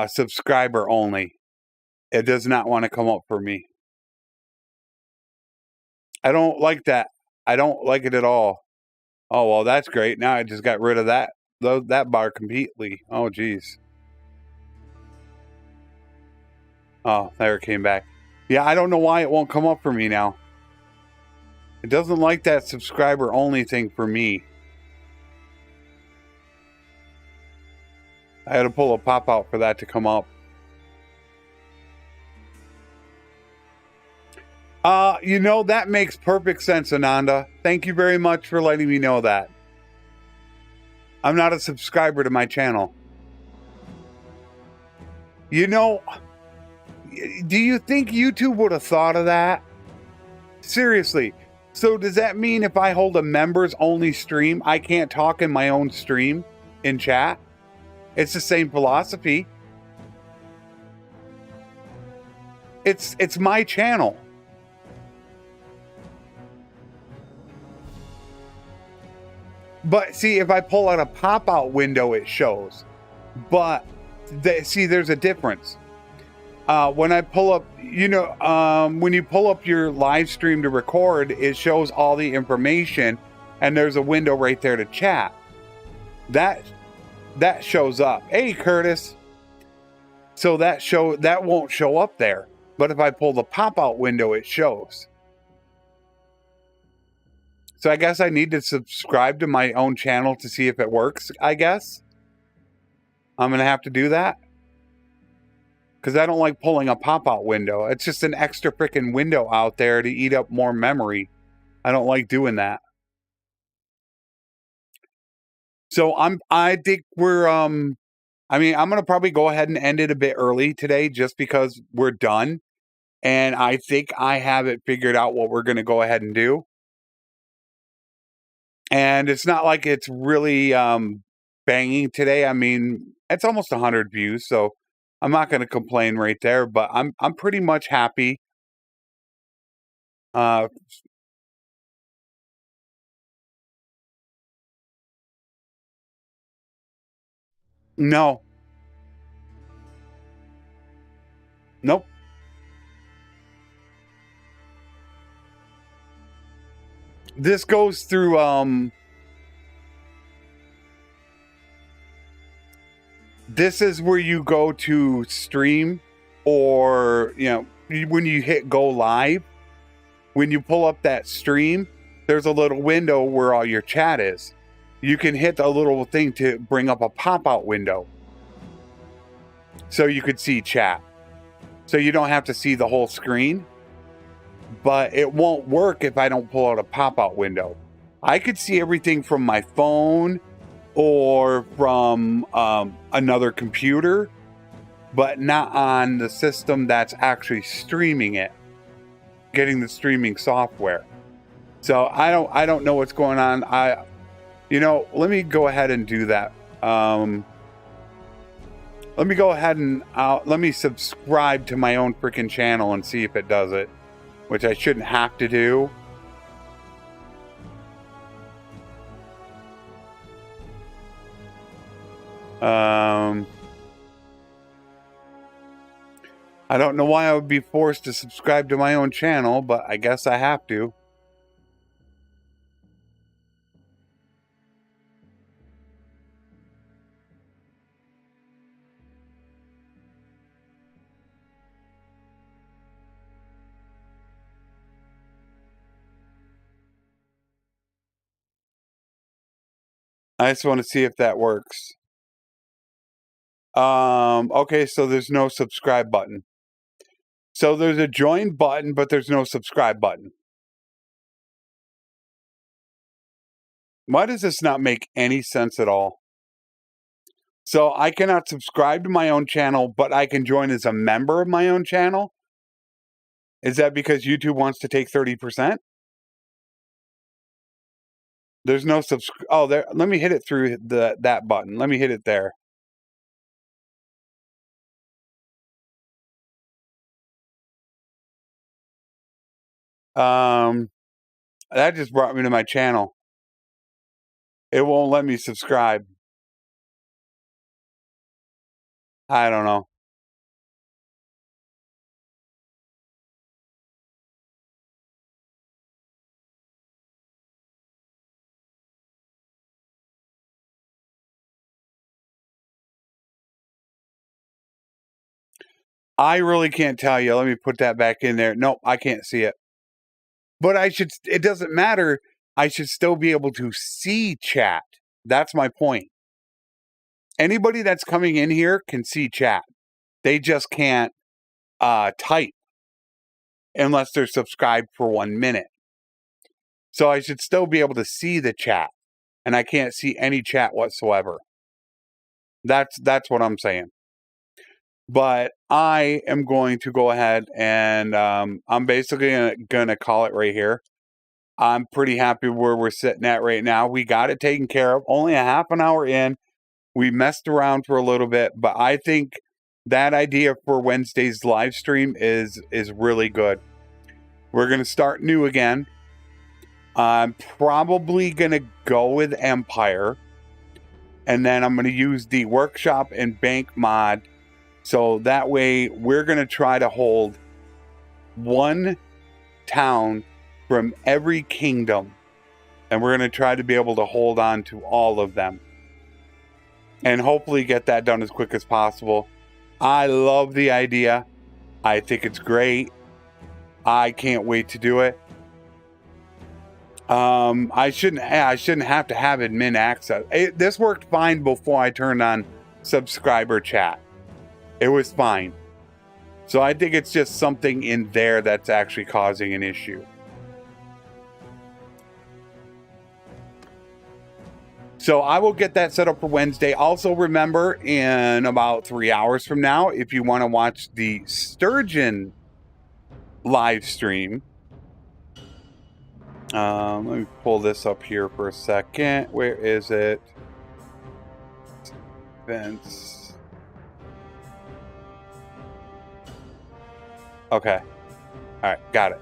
subscriber only. It does not want to come up for me. I don't like that. I don't like it at all. Oh, well, that's great. Now I just got rid of that bar completely. Oh, geez. Oh, there it came back. Yeah, I don't know why it won't come up for me now. It doesn't like that subscriber only thing for me. I had to pull a pop out for that to come up. You know, that makes perfect sense, Ananda. Thank you very much for letting me know that. I'm not a subscriber to my channel. You know, do you think YouTube would have thought of that? Seriously. So does that mean if I hold a members only stream, I can't talk in my own stream in chat? It's the same philosophy. It's my channel. But see, if I pull out a pop-out window, it shows. But see, there's a difference. When I pull up, you know, when you pull up your live stream to record, it shows all the information, and there's a window right there to chat. That shows up. Hey, Curtis. So that won't show up there. But if I pull the pop-out window, it shows. So I guess I need to subscribe to my own channel to see if it works, I guess. I'm going to have to do that. Because I don't like pulling a pop-out window. It's just an extra freaking window out there to eat up more memory. I don't like doing that. So I think we're, I mean, I'm going to probably go ahead and end it a bit early today just because we're done. And I think I have it figured out what we're going to go ahead and do. And it's not like it's really banging today. I mean, it's almost 100 views, so I'm not going to complain right there. But I'm pretty much happy. No. Nope. This goes through this is where you go to stream, or you know, when you hit go live, when you pull up that stream, there's a little window where all your chat is. You can hit the little thing to bring up a pop-out window so you could see chat. So you don't have to see the whole screen. But it won't work if I don't pull out a pop-out window. I could see everything from my phone or from another computer, but not on the system that's actually streaming it, getting the streaming software. So I don't know what's going on. You know, let me go ahead and do that. Let me go ahead and let me subscribe to my own freaking channel and see if it does it. Which I shouldn't have to do. I don't know why I would be forced to subscribe to my own channel, but I guess I have to. I just want to see if that works. Okay, so there's no subscribe button. So there's a join button, but there's no subscribe button. Why does this not make any sense at all? So I cannot subscribe to my own channel, but I can join as a member of my own channel? Is that because YouTube wants to take 30%? There's no oh, there. Let me hit it through that button. Let me hit it there. That just brought me to my channel. It won't let me subscribe. I don't know. I really can't tell you. Let me put that back in there. Nope, I can't see it. But it doesn't matter. I should still be able to see chat. That's my point. Anybody that's coming in here can see chat. They just can't type unless they're subscribed for 1 minute. So I should still be able to see the chat. And I can't see any chat whatsoever. That's what I'm saying. But I am going to go ahead and I'm basically going to call it right here. I'm pretty happy where we're sitting at right now. We got it taken care of. Only a half an hour in. We messed around for a little bit, but I think that idea for Wednesday's live stream is really good. We're going to start new again. I'm probably going to go with Empire. And then I'm going to use the workshop and bank mod. So that way we're going to try to hold one town from every kingdom. And we're going to try to be able to hold on to all of them. And hopefully get that done as quick as possible. I love the idea. I think it's great. I can't wait to do it. I shouldn't have to have admin access. This worked fine before I turned on subscriber chat. It was fine. So I think it's just something in there that's actually causing an issue. So I will get that set up for Wednesday. Also remember, in about 3 hours from now, if you want to watch the Sturgeon live stream, let me pull this up here for a second. Where is it? Events. Okay. All right, got it.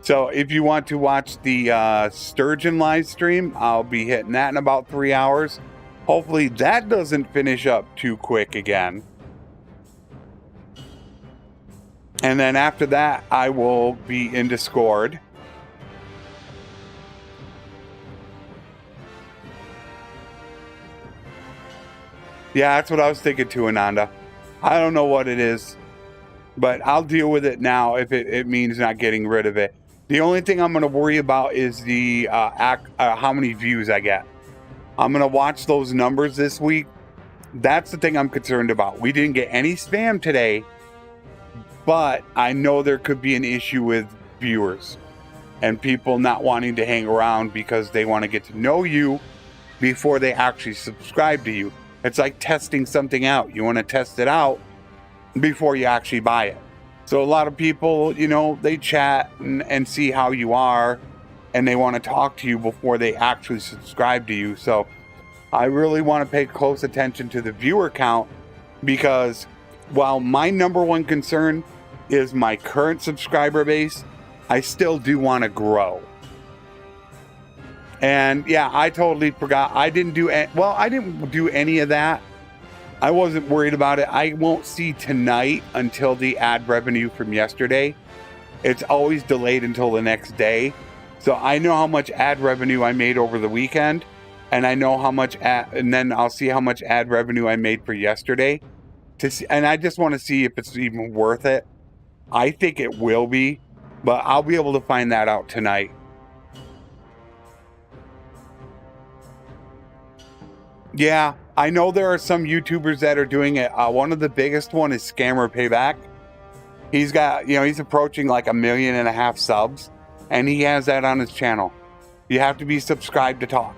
So if you want to watch the Sturgeon live stream, I'll be hitting that in about 3 hours. Hopefully that doesn't finish up too quick again. And then after that, I will be in Discord. Yeah, that's what I was thinking too, Ananda. I don't know what it is, but I'll deal with it now if it means not getting rid of it. The only thing I'm going to worry about is the how many views I get. I'm going to watch those numbers this week. That's the thing I'm concerned about. We didn't get any spam today, but I know there could be an issue with viewers and people not wanting to hang around because they want to get to know you before they actually subscribe to you. It's like testing something out. You want to test it out before you actually buy it. So a lot of people, you know, they chat and see how you are, and they want to talk to you before they actually subscribe to you. So I really want to pay close attention to the viewer count, because while my number one concern is my current subscriber base, I still do want to grow. And yeah, I totally forgot. I didn't do any of that. I wasn't worried about it. I won't see tonight until the ad revenue from yesterday. It's always delayed until the next day. So I know how much ad revenue I made over the weekend, and I know how much and then I'll see how much ad revenue I made for yesterday. And I just want to see if it's even worth it. I think it will be, but I'll be able to find that out tonight. Yeah, I know there are some YouTubers that are doing it. One of the biggest one is Scammer Payback. He's got, he's approaching like 1.5 million subs, and he has that on his channel. You have to be subscribed to talk.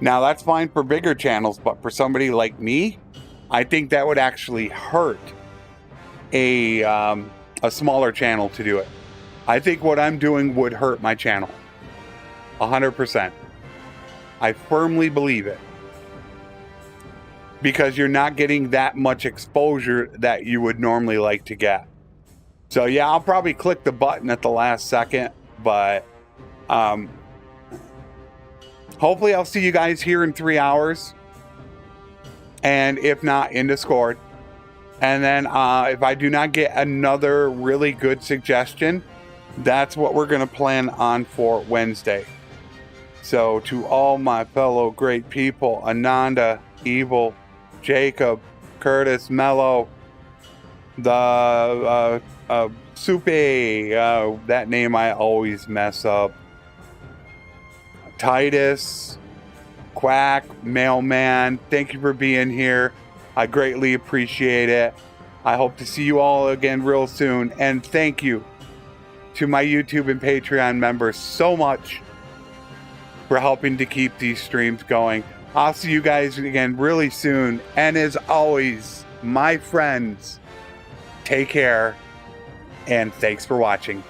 Now that's fine for bigger channels, but for somebody like me, I think that would actually hurt a smaller channel to do it. I think what I'm doing would hurt my channel. 100%. I firmly believe it. Because you're not getting that much exposure that you would normally like to get. So yeah, I'll probably click the button at the last second, but hopefully I'll see you guys here in 3 hours. And if not, in Discord. And then if I do not get another really good suggestion, that's what we're going to plan on for Wednesday. So to all my fellow great people, Ananda, Evil, Jacob, Curtis, Mello, the Supe, that name I always mess up, Titus, Quack, Mailman, thank you for being here. I greatly appreciate it. I hope to see you all again real soon. And thank you to my YouTube and Patreon members so much for helping to keep these streams going. I'll see you guys again really soon. And as always, my friends, take care and thanks for watching.